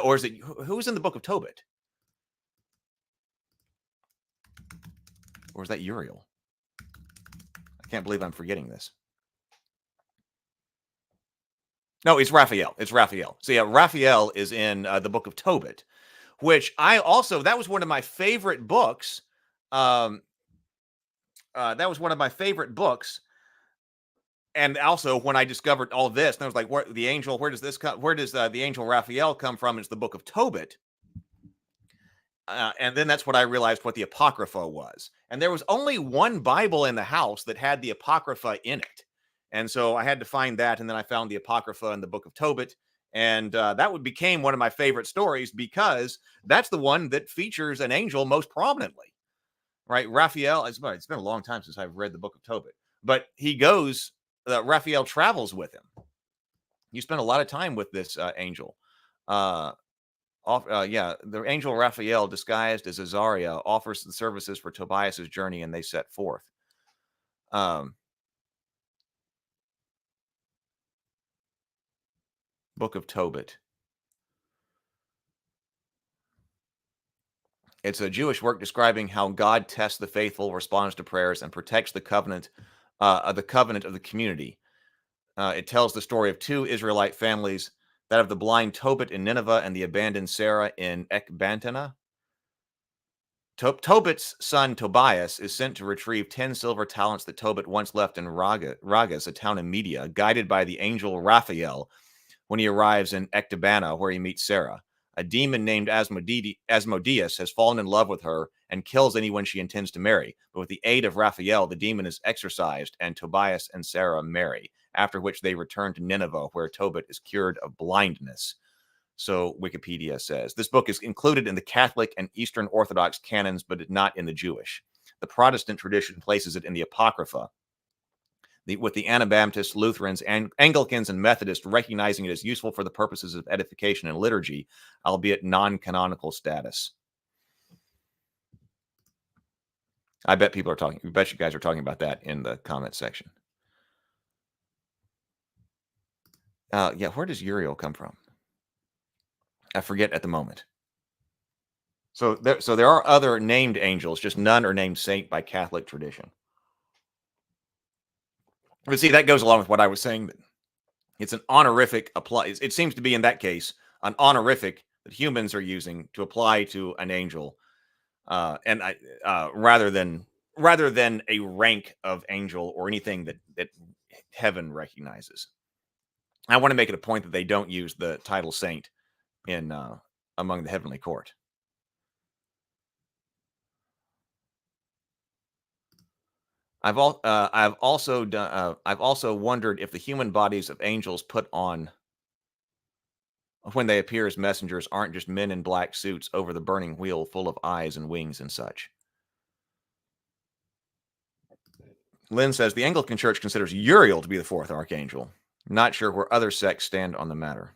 or is it who's in the book of Tobit? Or is that Uriel? I can't believe I'm forgetting this. No, it's Raphael. It's Raphael. So yeah, Raphael is in the book of Tobit, which that was one of my favorite books. That was one of my favorite books. And also, when I discovered all this, and I was like, where does the angel Raphael come from? It's the book of Tobit. And then that's what I realized what the Apocrypha was. And there was only one Bible in the house that had the Apocrypha in it. And so I had to find that. And then I found the Apocrypha in the book of Tobit. And that became one of my favorite stories because that's the one that features an angel most prominently. Right? Raphael, it's been a long time since I've read the book of Tobit. But he goes... Raphael travels with him. You spend a lot of time with this angel. The angel Raphael, disguised as Azariah, offers the services for Tobias's journey, and they set forth. Book of Tobit. It's a Jewish work describing how God tests the faithful, responds to prayers, and protects the covenant of the community. It tells the story of 2 Israelite families, that of the blind Tobit in Nineveh and the abandoned Sarah in Ecbatana. Tobit's son Tobias is sent to retrieve 10 silver talents that Tobit once left in Ragas, a town in Media, guided by the angel Raphael when he arrives in Ecbatana, where he meets Sarah. A demon named Asmodeus has fallen in love with her and kills anyone she intends to marry. But with the aid of Raphael, the demon is exorcised, and Tobias and Sarah marry, after which they return to Nineveh, where Tobit is cured of blindness. So Wikipedia says. This book is included in the Catholic and Eastern Orthodox canons, but not in the Jewish. The Protestant tradition places it in the Apocrypha, with the Anabaptists, Lutherans, Anglicans, and Methodists recognizing it as useful for the purposes of edification and liturgy, albeit non-canonical status. I bet people are talking. I bet you guys are talking about that in the comment section. Yeah, where does Uriel come from? I forget at the moment. So there are other named angels, just none are named saint by Catholic tradition. But see, that goes along with what I was saying. That it's an honorific apply. It seems to be in that case an honorific that humans are using to apply to an angel, rather than a rank of angel or anything that heaven recognizes. I want to make it a point that they don't use the title saint in among the heavenly court. I've also wondered if the human bodies of angels put on when they appear as messengers aren't just men in black suits over the burning wheel full of eyes and wings and such. Lynn says the Anglican Church considers Uriel to be the fourth archangel. Not sure where other sects stand on the matter.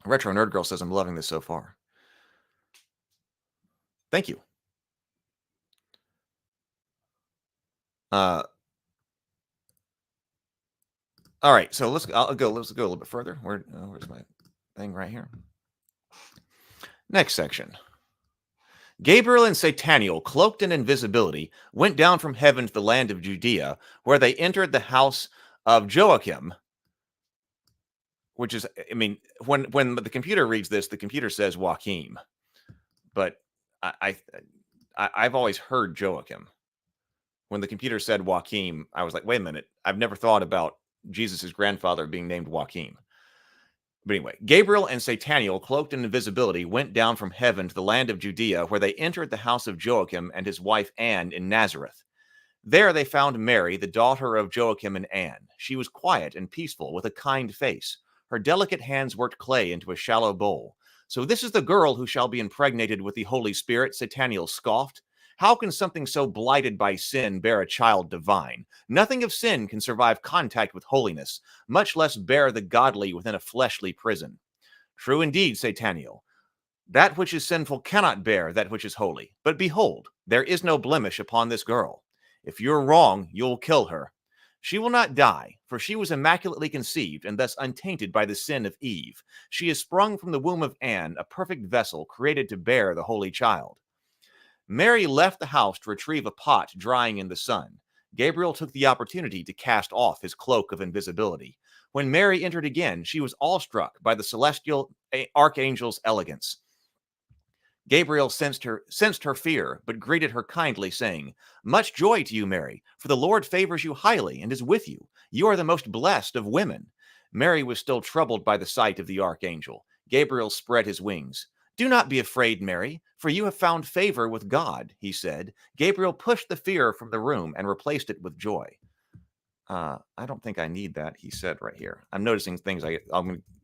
Retro Nerd Girl says, I'm loving this so far. Thank you. All right, so let's go a little bit further. Where's my thing right here? Next section. Gabriel and Sataniel, cloaked in invisibility, went down from heaven to the land of Judea, where they entered the house of Joachim, which is, I mean, when the computer reads this, the computer says Joachim, but I've always heard Joachim. When the computer said Joachim, I was like, wait a minute, I've never thought about Jesus' grandfather being named Joachim. But anyway, Gabriel and Sataniel, cloaked in invisibility, went down from heaven to the land of Judea, where they entered the house of Joachim and his wife Anne in Nazareth. There they found Mary, the daughter of Joachim and Anne. She was quiet and peaceful, with a kind face. Her delicate hands worked clay into a shallow bowl. So this is the girl who shall be impregnated with the Holy Spirit, Sataniel scoffed. How can something so blighted by sin bear a child divine? Nothing of sin can survive contact with holiness, much less bear the godly within a fleshly prison. True indeed, Sataniel. That which is sinful cannot bear that which is holy. But behold, there is no blemish upon this girl. If you're wrong, you'll kill her. She will not die, for she was immaculately conceived and thus untainted by the sin of Eve. She is sprung from the womb of Anne, a perfect vessel created to bear the holy child. Mary left the house to retrieve a pot drying in the sun. Gabriel took the opportunity to cast off his cloak of invisibility. When Mary entered again, she was awestruck by the celestial archangel's elegance. Gabriel sensed her fear, but greeted her kindly, saying, Much joy to you, Mary, for the Lord favors you highly and is with you. You are the most blessed of women. Mary was still troubled by the sight of the archangel. Gabriel spread his wings. Do not be afraid, Mary, for you have found favor with God, he said. Gabriel pushed the fear from the room and replaced it with joy. I don't think I need that, he said right here. I'm noticing things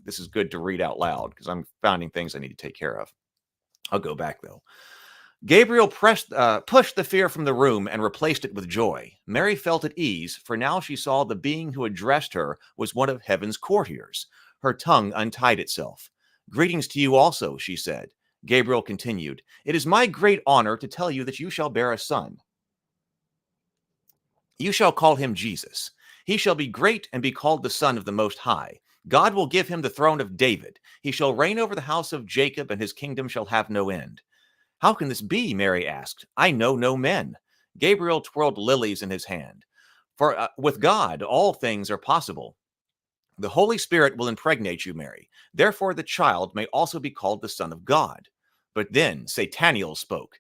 this is good to read out loud because I'm finding things I need to take care of. I'll go back, though. Gabriel pushed the fear from the room and replaced it with joy. Mary felt at ease, for now she saw the being who addressed her was one of heaven's courtiers. Her tongue untied itself. Greetings to you also, she said. Gabriel continued, It is my great honor to tell you that you shall bear a son. You shall call him Jesus. He shall be great and be called the Son of the Most High. God will give him the throne of David. He shall reign over the house of Jacob, and his kingdom shall have no end. How can this be? Mary asked. I know no men. Gabriel twirled lilies in his hand. For with God, all things are possible. The Holy Spirit will impregnate you, Mary. Therefore, the child may also be called the Son of God. But then Sataniel spoke.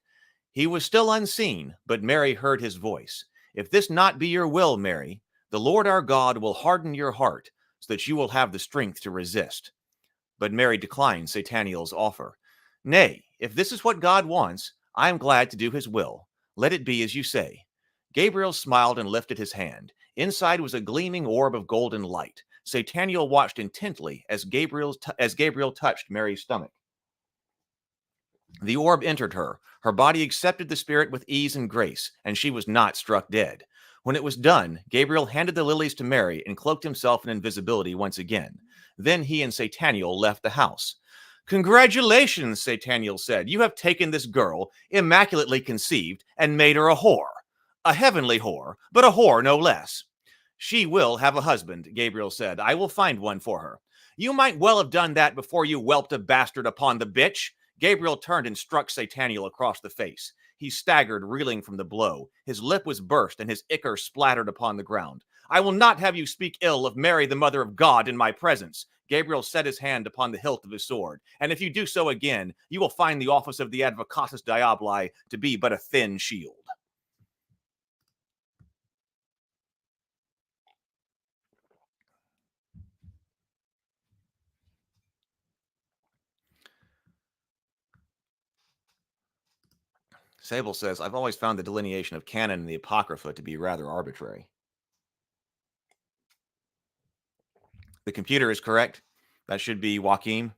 He was still unseen, but Mary heard his voice. If this not be your will, Mary, the Lord our God will harden your heart so that you will have the strength to resist. But Mary declined Sataniel's offer. Nay, if this is what God wants, I am glad to do his will. Let it be as you say. Gabriel smiled and lifted his hand. Inside was a gleaming orb of golden light. Sataniel watched intently as Gabriel touched Mary's stomach. The orb entered her. Her body accepted the spirit with ease and grace, and she was not struck dead. When it was done, Gabriel handed the lilies to Mary and cloaked himself in invisibility once again. Then he and Sataniel left the house. Congratulations, Sataniel said. You have taken this girl, immaculately conceived, and made her a whore. A heavenly whore, but a whore no less. She will have a husband, Gabriel said. I will find one for her. You might well have done that before you whelped a bastard upon the bitch. Gabriel turned and struck Sataniel across the face. He staggered, reeling from the blow. His lip was burst, and his ichor splattered upon the ground. I will not have you speak ill of Mary, the mother of God, in my presence. Gabriel set his hand upon the hilt of his sword. And if you do so again, you will find the office of the Advocatus Diaboli to be but a thin shield. Sable says, I've always found the delineation of canon and the Apocrypha to be rather arbitrary. The computer is correct. That should be Joaquin.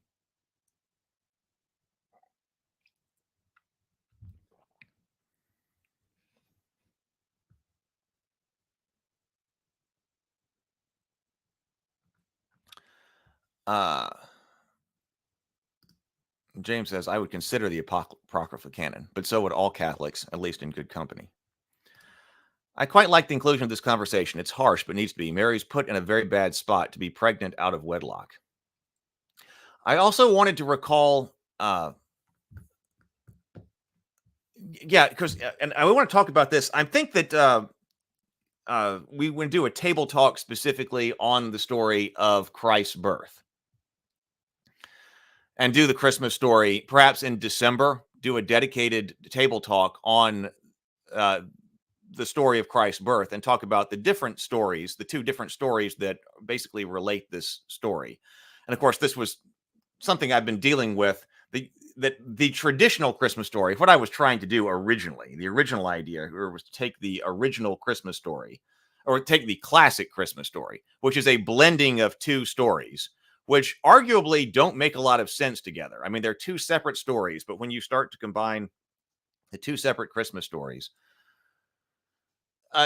James says, I would consider the Apocrypha canon, but so would all Catholics, at least in good company. I quite like the inclusion of this conversation. It's harsh, but needs to be. Mary's put in a very bad spot to be pregnant out of wedlock. I also wanted to recall, because, and I want to talk about this. I think that we would do a table talk specifically on the story of Christ's birth. And do the Christmas story, perhaps in December, do a dedicated table talk on the story of Christ's birth and talk about the different stories, the two different stories that basically relate this story. And of course, this was something I've been dealing with, the traditional Christmas story. What I was trying to do originally, the original idea was to take the original Christmas story, or take the classic Christmas story, which is a blending of two stories, which arguably don't make a lot of sense together. I mean, they're two separate stories, but when you start to combine the two separate Christmas stories,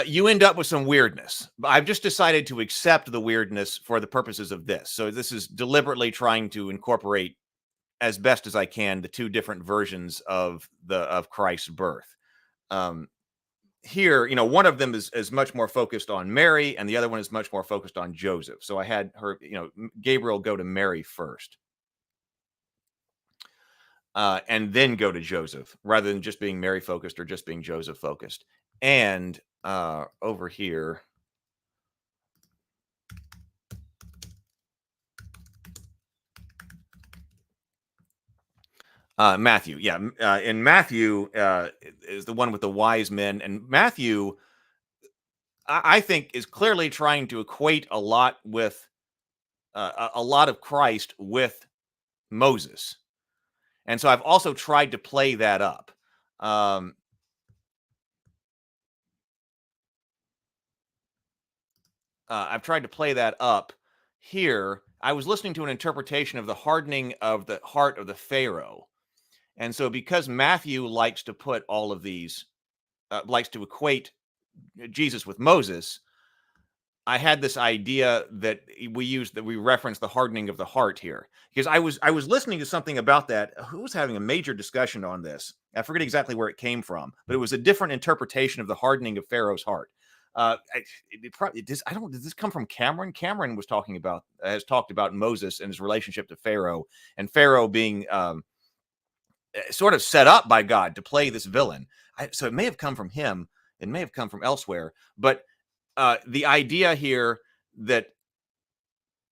you end up with some weirdness. I've just decided to accept the weirdness for the purposes of this. So this is deliberately trying to incorporate as best as I can the two different versions of Christ's birth. Here, one of them is much more focused on Mary, and the other one is much more focused on Joseph. So I had her, Gabriel go to Mary first, and then go to Joseph, rather than just being Mary focused or just being Joseph focused. And over here, Matthew, and Matthew is the one with the wise men, and Matthew, I think, is clearly trying to equate a lot with a lot of Christ with Moses, and so I've also tried to play that up. I've tried to play that up here. I was listening to an interpretation of the hardening of the heart of the Pharaoh. And so because Matthew likes to put all of these, likes to equate Jesus with Moses, I had this idea that we reference the hardening of the heart here. Because I was listening to something about that. Who was having a major discussion on this? I forget exactly where it came from, but it was a different interpretation of the hardening of Pharaoh's heart. Did this come from Cameron? Cameron has talked about Moses and his relationship to Pharaoh, and Pharaoh being sort of set up by God to play this villain. So it may have come from him. It may have come from elsewhere. But the idea here that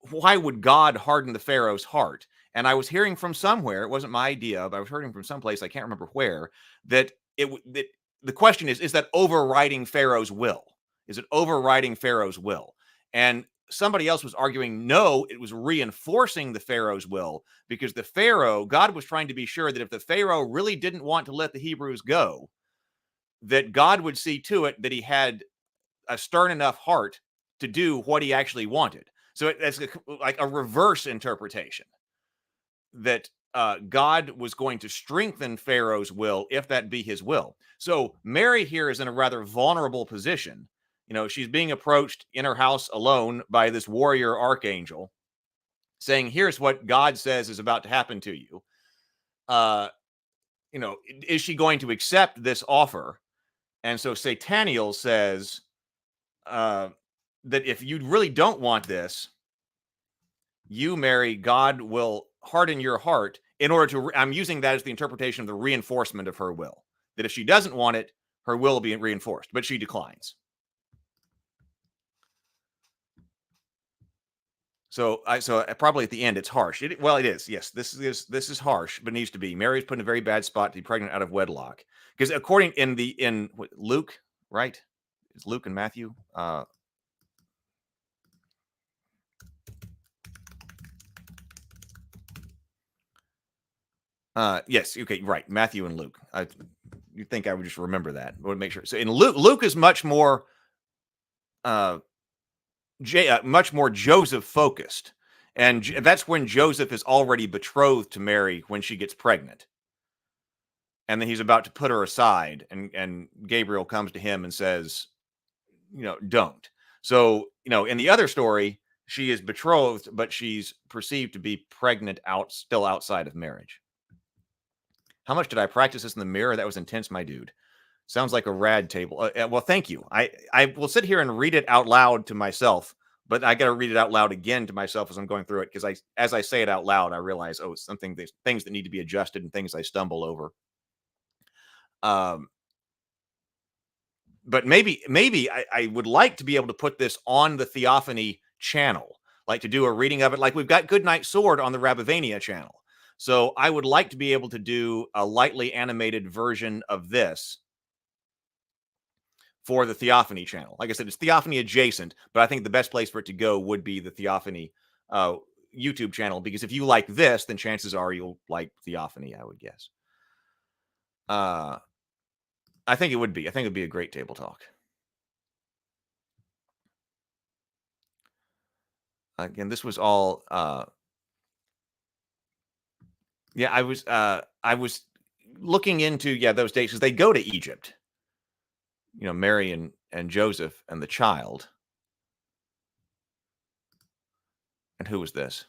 why would God harden the Pharaoh's heart? And I was hearing from somewhere, it wasn't my idea, but I was hearing from someplace, I can't remember where, that the question is that overriding Pharaoh's will? Is it overriding Pharaoh's will? And somebody else was arguing, no, it was reinforcing the Pharaoh's will, because God was trying to be sure that if the Pharaoh really didn't want to let the Hebrews go, that God would see to it that he had a stern enough heart to do what he actually wanted. So it's like a reverse interpretation, that God was going to strengthen Pharaoh's will if that be his will. So Mary here is in a rather vulnerable position. She's being approached in her house alone by this warrior archangel. saying, here's what God says is about to happen to you. Is she going to accept this offer? And so Sataniel says that if you really don't want this, you, Mary, God will harden your heart in order to, I'm using that as the interpretation of the reinforcement of her will. That if she doesn't want it, her will will be reinforced, but she declines. So probably at the end, it's harsh. It is. Yes, this is harsh, but it needs to be. Mary's put in a very bad spot to be pregnant out of wedlock. Because according in Luke, right? It's Luke and Matthew. Yes. Okay. Right. Matthew and Luke. You think I would just remember that? I would make sure. So in Luke is much more, much more Joseph focused, and that's when Joseph is already betrothed to Mary when she gets pregnant, and then he's about to put her aside, and Gabriel comes to him and says, don't. So in the other story, she is betrothed, but she's perceived to be pregnant still outside of marriage. How much did I practice this in the mirror? That was intense, my dude. Sounds like a rad table. Well, thank you. I will sit here and read it out loud to myself, but I got to read it out loud again to myself as I'm going through it, because as I say it out loud, I realize, it's things that need to be adjusted and things I stumble over. But maybe I would like to be able to put this on the Theophany channel, like to do a reading of it, like we've got Goodnight Sword on the Rabivania channel. So I would like to be able to do a lightly animated version of this for the Theophany channel. Like I said, it's Theophany adjacent, but I think the best place for it to go would be the Theophany YouTube channel, because if you like this, then chances are you'll like Theophany, I would guess. I think it would be. I think it would be a great table talk. Again, this was all... yeah, I was looking into those dates, because they go to Egypt. Mary and Joseph and the child. And who was this?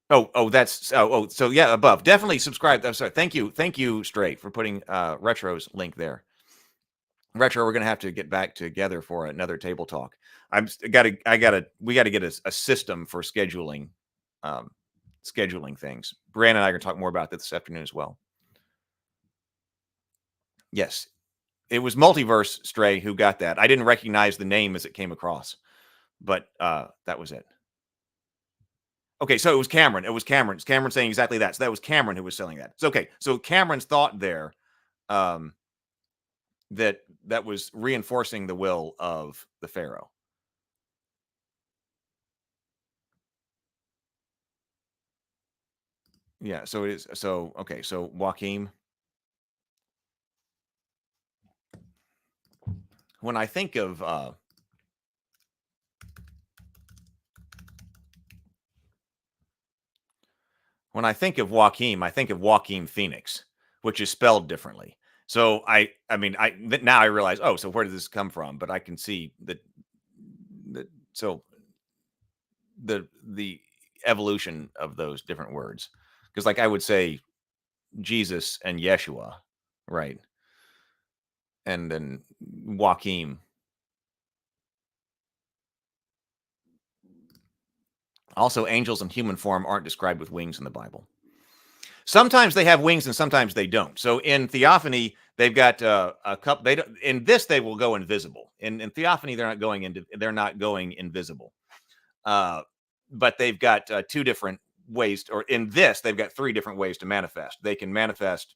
So yeah, above. Definitely subscribe. I'm sorry. Thank you, Stray, for putting Retro's link there. Retro, we're gonna have to get back together for another table talk. We got to get a system for scheduling things. Brandon and I are gonna talk more about this afternoon as well. Yes, it was Multiverse Stray who got that. I didn't recognize the name as it came across, but that was it. Okay, so it was Cameron. It was Cameron. It's Cameron saying exactly that. So that was Cameron who was selling that. So okay, so Cameron's thought there, that was reinforcing the will of the Pharaoh. Yeah, so it is. So okay, so Joachim. When I think of Joachim, I think of Joaquin Phoenix, which is spelled differently. So now I realize, so where did this come from? But I can see that so the evolution of those different words, because like I would say Jesus and Yeshua, right? And then Joachim. Also, angels in human form aren't described with wings in the Bible. Sometimes they have wings and sometimes they don't. So in Theophany, they've got a couple. They don't. In this, they will go invisible. In Theophany, they're not going invisible. But they've got two different ways. Or in this, they've got three different ways to manifest. They can manifest.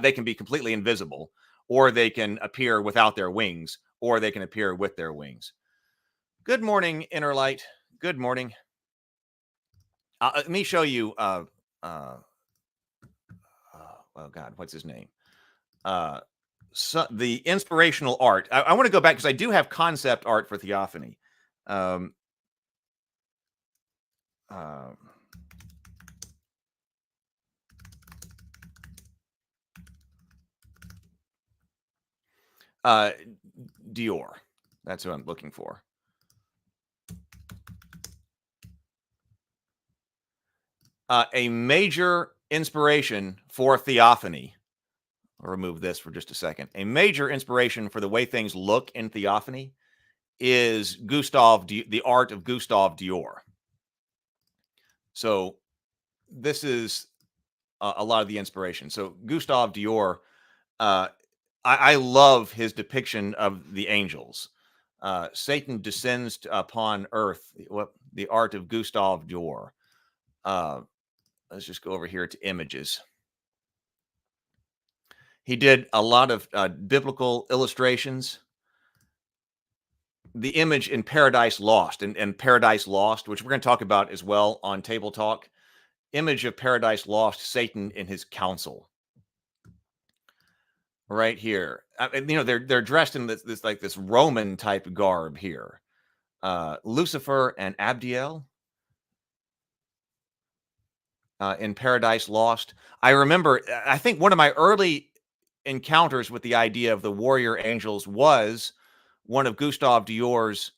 They can be completely invisible, or they can appear without their wings, or they can appear with their wings. Good morning, Inner Light. Good morning. Let me show you. Oh God, what's his name? So the inspirational art. I want to go back because I do have concept art for Theophany. Dior. That's who I'm looking for. A major inspiration for Theophany. I'll remove this for just a second. A major inspiration for the way things look in Theophany is the art of Gustave Dior. So this is a lot of the inspiration. So Gustave Dior, I love his depiction of the angels. Satan descends upon earth. The art of Gustave Dior. Let's just go over here to images. He did a lot of biblical illustrations. The image in Paradise Lost and Paradise Lost, which we're going to talk about as well on Table Talk. Image of Paradise Lost, Satan in his council. Right here. They're dressed in this Roman type garb here. Lucifer and Abdiel in Paradise Lost. I remember, I think one of my early encounters with the idea of the warrior angels was one of Gustave Dior's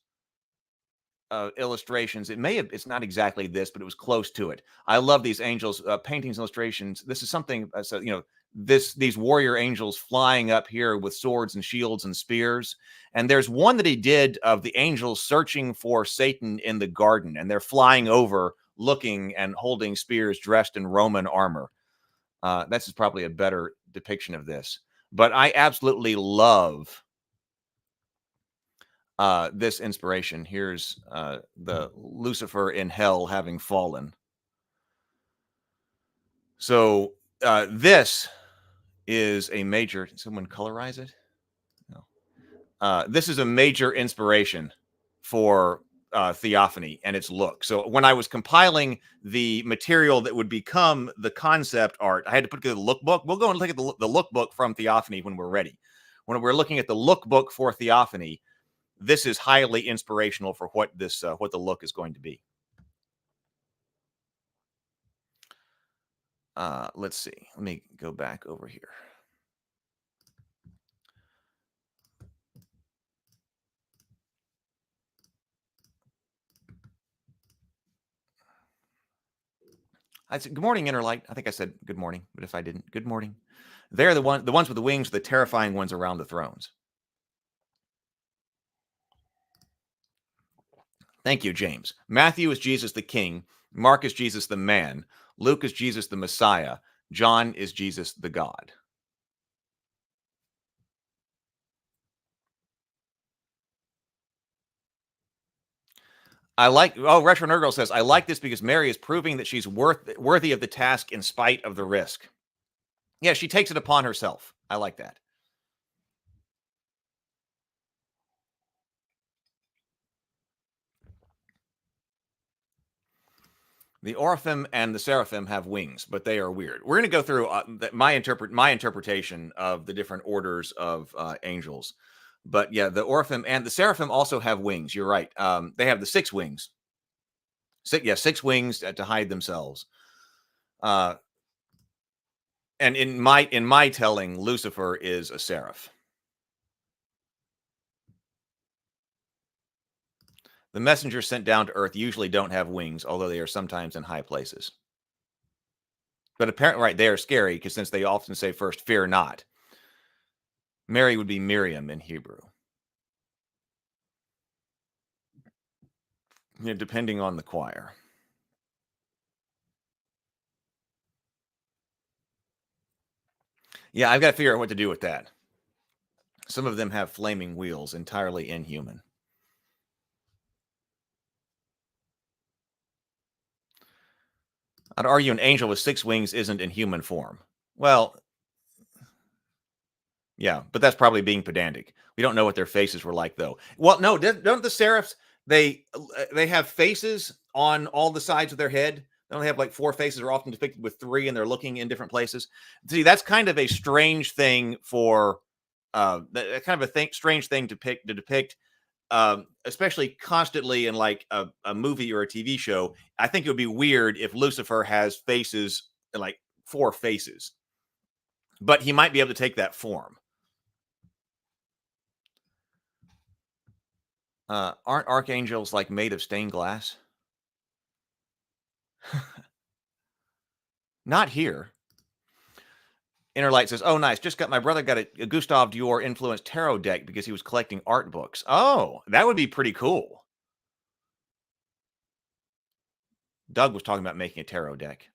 illustrations. It's not exactly this, but it was close to it. I love these angels, paintings, illustrations. This is something, these warrior angels flying up here with swords and shields and spears. And there's one that he did of the angels searching for Satan in the garden, and they're flying over, looking and holding spears, dressed in Roman armor. This is probably a better depiction of this. But I absolutely love this inspiration. Here's the Lucifer in hell having fallen. So this is a major. Did someone colorize it? No. This is a major inspiration for Theophany and its look. So when I was compiling the material that would become the concept art, I had to put together the lookbook. We'll go and look at the lookbook from Theophany when we're ready. When we're looking at the lookbook for Theophany, this is highly inspirational for what the look is going to be. Let's see. Let me go back over here. I said, good morning, Interlight. I think I said good morning, but if I didn't, good morning. They're the ones with the wings, the terrifying ones around the thrones. Thank you, James. Matthew is Jesus the King. Mark is Jesus the man. Luke is Jesus the Messiah. John is Jesus the God. Retro Nerd Girl says, I like this because Mary is proving that she's worthy of the task in spite of the risk. Yeah, she takes it upon herself. I like that. The Oraphim and the Seraphim have wings, but they are weird. We're going to go through my interpretation of the different orders of angels. But yeah, the Oraphim and the Seraphim also have wings. You're right. They have the 6 wings. 6 wings to hide themselves. And in my telling, Lucifer is a seraph. The messengers sent down to earth usually don't have wings, although they are sometimes in high places. But apparently, right, they are scary because since they often say first, fear not. Mary would be Miriam in Hebrew. Depending on the choir. Yeah, I've got to figure out what to do with that. Some of them have flaming wheels, entirely inhuman. I'd argue an angel with 6 wings isn't in human form. Well, yeah, but that's probably being pedantic. We don't know what their faces were like, though. Well, no, don't the seraphs, they have faces on all the sides of their head? They only have like 4 faces, are often depicted with 3, and they're looking in different places. See, that's kind of a strange thing for, strange thing to depict. Especially constantly in like a movie or a TV show. I think it would be weird if Lucifer has faces, like 4 faces, but he might be able to take that form. Aren't archangels like made of stained glass? Not here. Interlight says, "Oh, nice. Just got my brother got a Gustave Dior influenced tarot deck because he was collecting art books. Oh, that would be pretty cool." Doug was talking about making a tarot deck.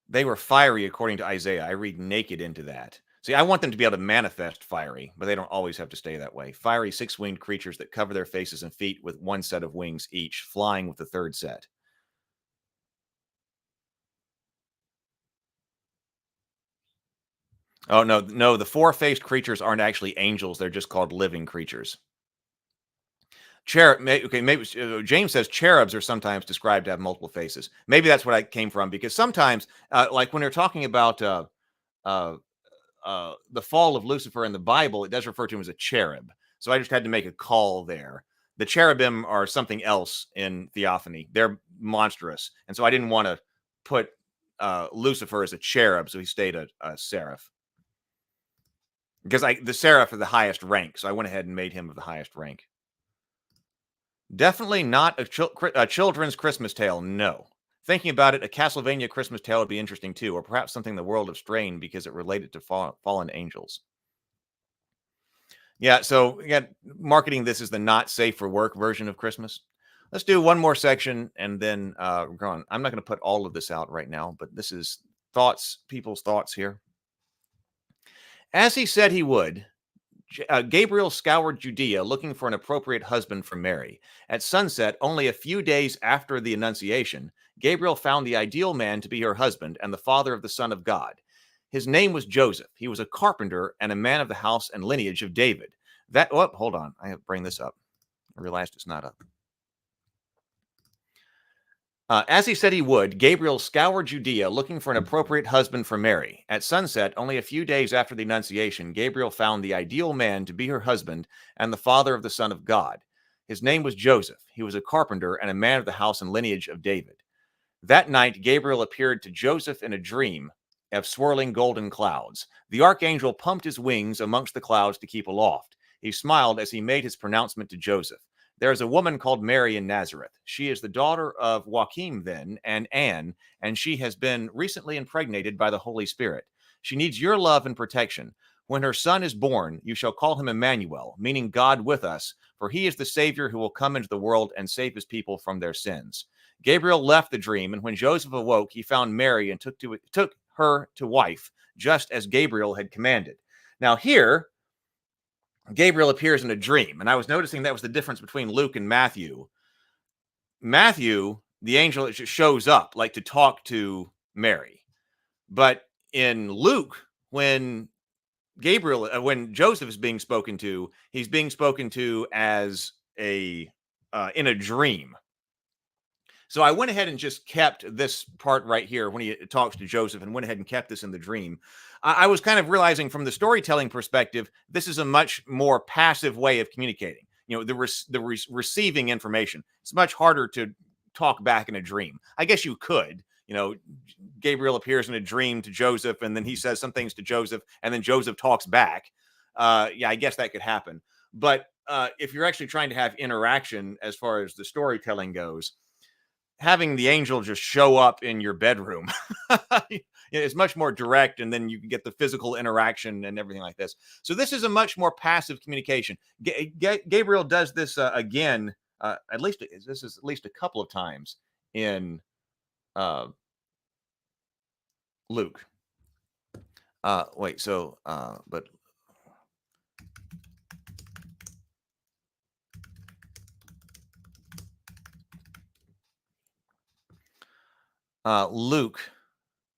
They were fiery, according to Isaiah. I read naked into that. See, I want them to be able to manifest fiery, but they don't always have to stay that way. Fiery, six-winged creatures that cover their faces and feet with one set of wings each, flying with the third set. Oh, no, the four-faced creatures aren't actually angels. They're just called living creatures. Okay, maybe James says cherubs are sometimes described to have multiple faces. Maybe that's what I came from, because sometimes, like when they're talking about the fall of Lucifer in the Bible, it does refer to him as a cherub. So I just had to make a call there. The cherubim are something else in theophany. They're monstrous, and so I didn't want to put Lucifer as a cherub, so he stayed a seraph. Because the seraph are the highest rank, so I went ahead and made him of the highest rank. Definitely not a children's Christmas tale, no. Thinking about it, a Castlevania Christmas tale would be interesting too, or perhaps something in the world of Strain because it related to fallen angels. Yeah, so again, marketing this as the not safe for work version of Christmas. Let's do one more section and then we're going. I'm not going to put all of this out right now, but this is people's thoughts here. As he said he would, Gabriel scoured Judea looking for an appropriate husband for Mary. At sunset, only a few days after the Annunciation, Gabriel found the ideal man to be her husband and the father of the Son of God. His name was Joseph. He was a carpenter and a man of the house and lineage of David. Hold on. I have to bring this up. I realized it's not up. As he said he would, Gabriel scoured Judea looking for an appropriate husband for Mary. At sunset, only a few days after the Annunciation, Gabriel found the ideal man to be her husband and the father of the Son of God. His name was Joseph. He was a carpenter and a man of the house and lineage of David. That night, Gabriel appeared to Joseph in a dream of swirling golden clouds. The archangel pumped his wings amongst the clouds to keep aloft. He smiled as he made his pronouncement to Joseph. There is a woman called Mary in Nazareth. She is the daughter of Joachim then and Anne, and she has been recently impregnated by the Holy Spirit. She needs your love and protection. When her son is born, you shall call him Emmanuel, meaning God with us, for he is the Savior who will come into the world and save his people from their sins. Gabriel left the dream, and when Joseph awoke, he found Mary and took her to wife, just as Gabriel had commanded. Now here, Gabriel appears in a dream, and I was noticing that was the difference between Luke and Matthew. Matthew, the angel just shows up, like to talk to Mary. But in Luke, when Joseph is being spoken to, he's being spoken to as in a dream. So I went ahead and just kept this part right here when he talks to Joseph, and went ahead and kept this in the dream. I was kind of realizing from the storytelling perspective, this is a much more passive way of communicating. You know, receiving information. It's much harder to talk back in a dream. I guess you could. You know, Gabriel appears in a dream to Joseph, and then he says some things to Joseph, and then Joseph talks back. Yeah, I guess that could happen. But if you're actually trying to have interaction as far as the storytelling goes, having the angel just show up in your bedroom is much more direct, and then you can get the physical interaction and everything like this. So this is a much more passive communication. Gabriel does this again, at least a couple of times in Luke. But Luke.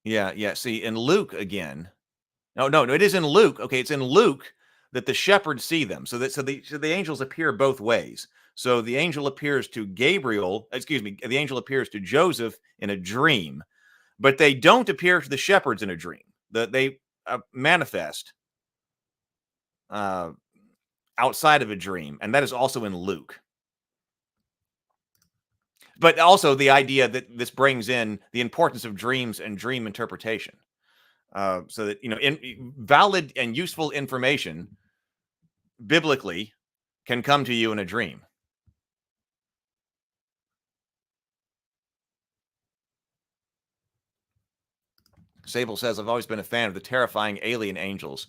Yeah. See, in Luke again. No, it is in Luke. Okay, it's in Luke that the shepherds see them. So the angels appear both ways. So the angel appears to the angel appears to Joseph in a dream, but they don't appear to the shepherds in a dream. They manifest outside of a dream, and that is also in Luke. But also the idea that this brings in the importance of dreams and dream interpretation. so that, valid and useful information biblically can come to you in a dream. Sable says, I've always been a fan of the terrifying alien angels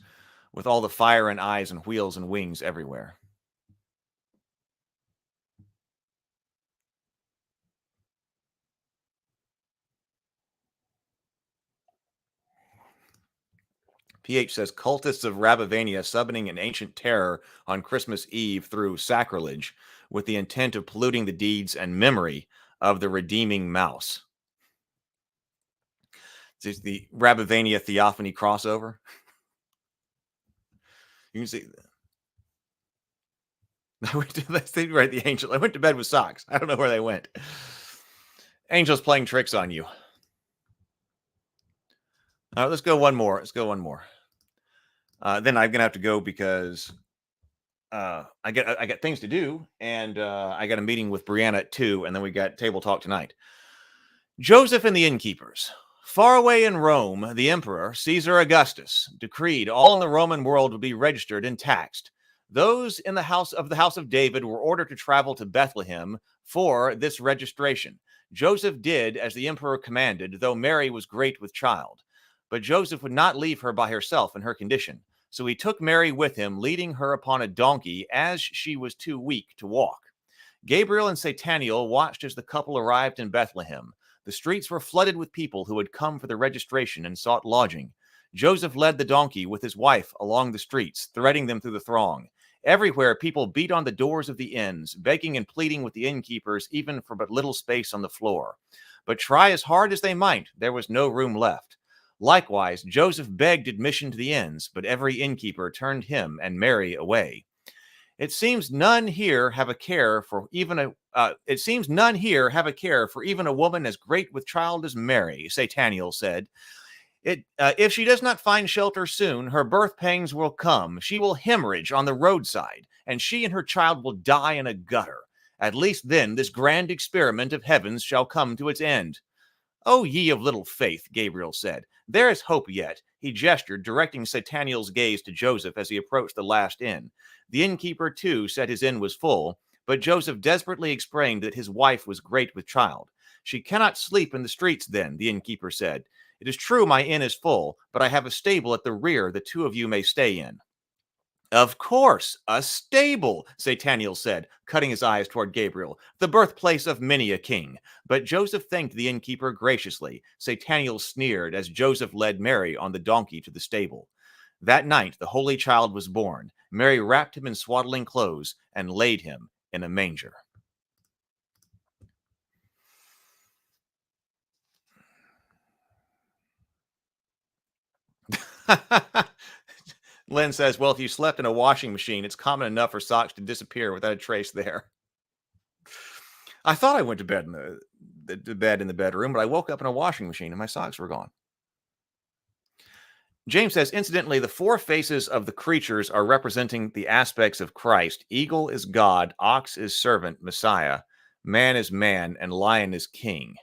with all the fire and eyes and wheels and wings everywhere. PH says, cultists of Rabavania summoning an ancient terror on Christmas Eve through sacrilege with the intent of polluting the deeds and memory of the redeeming mouse. It's the Rabavania Theophany crossover. You can see. I went to bed with socks. I don't know where they went. Angels playing tricks on you. All right, let's go one more. Then I'm gonna have to go because I got things to do, and I got a meeting with Brianna at 2, and then we got table talk tonight. Joseph and the innkeepers. Far away in Rome, the emperor, Caesar Augustus, decreed all in the Roman world would be registered and taxed. Those in the house of David were ordered to travel to Bethlehem for this registration. Joseph did as the emperor commanded, though Mary was great with child. But Joseph would not leave her by herself in her condition. So he took Mary with him, leading her upon a donkey, as she was too weak to walk. Gabriel and Sataniel watched as the couple arrived in Bethlehem. The streets were flooded with people who had come for the registration and sought lodging. Joseph led the donkey with his wife along the streets, threading them through the throng. Everywhere, people beat on the doors of the inns, begging and pleading with the innkeepers, even for but little space on the floor. But try as hard as they might, there was no room left. Likewise, Joseph begged admission to the inns, but every innkeeper turned him and Mary away. It seems none here have a care for even a woman as great with child as Mary, Sataniel said. If she does not find shelter soon, her birth pangs will come. She will hemorrhage on the roadside, and she and her child will die in a gutter. At least then this grand experiment of heavens shall come to its end. O ye of little faith, Gabriel said, there is hope yet. He gestured, directing Sataniel's gaze to Joseph as he approached the last inn. The innkeeper, too, said his inn was full, but Joseph desperately explained that his wife was great with child. She cannot sleep in the streets then, the innkeeper said. It is true my inn is full, but I have a stable at the rear the two of you may stay in. Of course, a stable, Sataniel said, cutting his eyes toward Gabriel, the birthplace of many a king. But Joseph thanked the innkeeper graciously. Sataniel sneered as Joseph led Mary on the donkey to the stable. That night, the Holy Child was born. Mary wrapped him in swaddling clothes and laid him in a manger. Lynn says, well, if you slept in a washing machine, it's common enough for socks to disappear without a trace there. I thought I went to bed in the bedroom, but I woke up in a washing machine and my socks were gone. James says, incidentally, the four faces of the creatures are representing the aspects of Christ. Eagle is God, ox is servant, Messiah, man is man, and lion is king.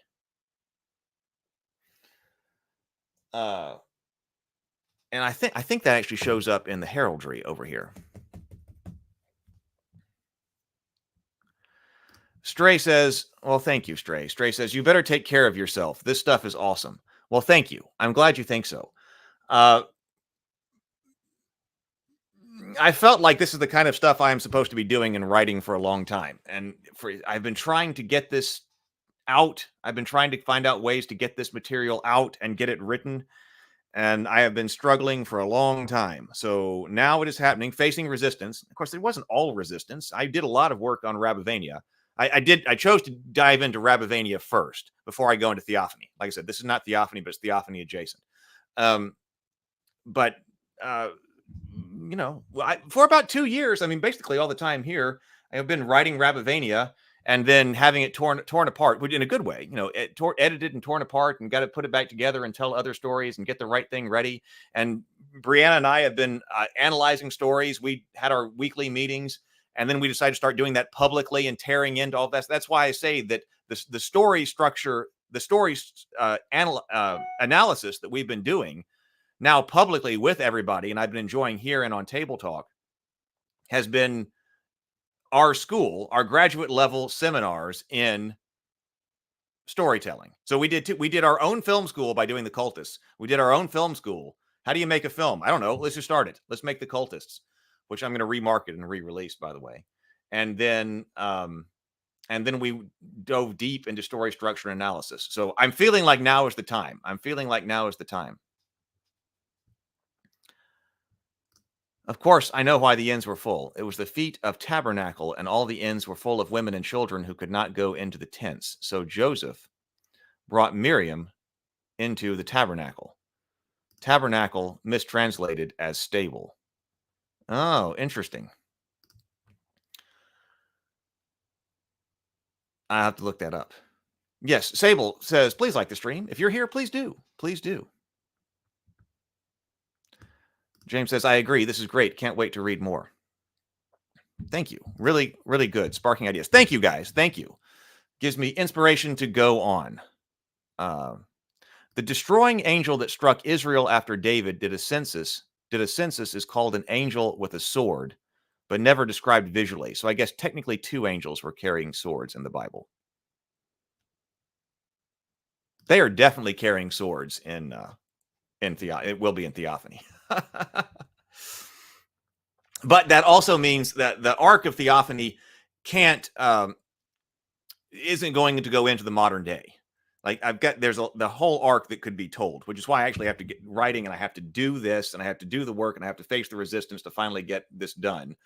And I think that actually shows up in the heraldry over here. Stray says, well, thank you, Stray. Stray says, you better take care of yourself. This stuff is awesome. Well, thank you. I'm glad you think so. I felt like this is the kind of stuff I am supposed to be doing and writing for a long time. And I've been trying to get this out. I've been trying to find out ways to get this material out and get it written. And I have been struggling for a long time. So now it is happening, facing resistance. Of course, it wasn't all resistance. I did a lot of work on Rabavania. I chose to dive into Rabavania first before I go into Theophany. Like I said, this is not Theophany, but it's Theophany adjacent. For about 2 years, I mean, basically all the time here, I have been writing Rabavania and then having it torn apart, which in a good way, edited and torn apart and got to put it back together and tell other stories and get the right thing ready. And Brianna and I have been analyzing stories. We had our weekly meetings, and then we decided to start doing that publicly and tearing into all that. That's why I say that the story structure, the story analysis that we've been doing, now publicly with everybody, and I've been enjoying here and on Table Talk, has been our school, our graduate level seminars in storytelling. So we did our own film school by doing The Cultists. We did our own film school. How do you make a film? I don't know. Let's just start it. Let's make The Cultists, which I'm going to remarket and re-release, by the way. And then we dove deep into story structure and analysis. So I'm feeling like now is the time. Of course, I know why the inns were full. It was the feast of tabernacle, and all the inns were full of women and children who could not go into the tents. So Joseph brought Miriam into the tabernacle. Tabernacle mistranslated as stable. Oh, interesting. I have to look that up. Yes, Sable says, please like the stream. If you're here, please do. Please do. James says, I agree. This is great. Can't wait to read more. Thank you. Really, really good. Sparking ideas. Thank you, guys. Thank you. Gives me inspiration to go on. The destroying angel that struck Israel after David did a census is called an angel with a sword, but never described visually. So I guess technically 2 angels were carrying swords in the Bible. They are definitely carrying swords in it will be in Theophany. But that also means that the arc of Theophany isn't going to go into the modern day. Like there's the whole arc that could be told, which is why I actually have to get writing, and I have to do this, and I have to do the work, and I have to face the resistance to finally get this done.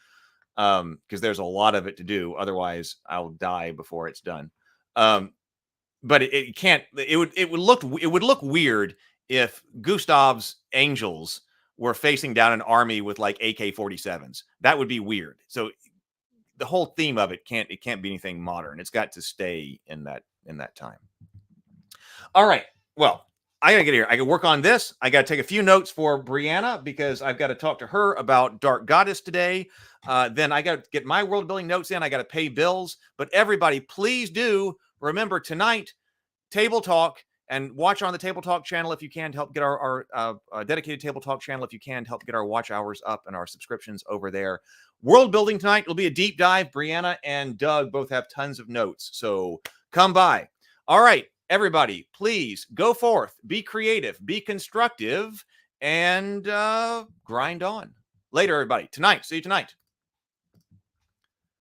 Because there's a lot of it to do. Otherwise, I'll die before it's done. But it can't. It would look weird if Gustav's angels were facing down an army with like AK-47s. That would be weird. So the whole theme of it can't be anything modern. It's got to stay in that time. All right. Well, I got to get here. I can work on this. I got to take a few notes for Brianna because I've got to talk to her about Dark Goddess today. Then I got to get my world building notes in. I got to pay bills. But everybody, please do remember tonight, Table Talk, and watch on the Table Talk channel if you can to help get our dedicated Table Talk channel if you can to help get our watch hours up and our subscriptions over there. World building tonight. It'll be a deep dive. Brianna and Doug both have tons of notes. So come by. All right. Everybody, please go forth, be creative, be constructive, and grind on. Later, everybody. Tonight. See you tonight.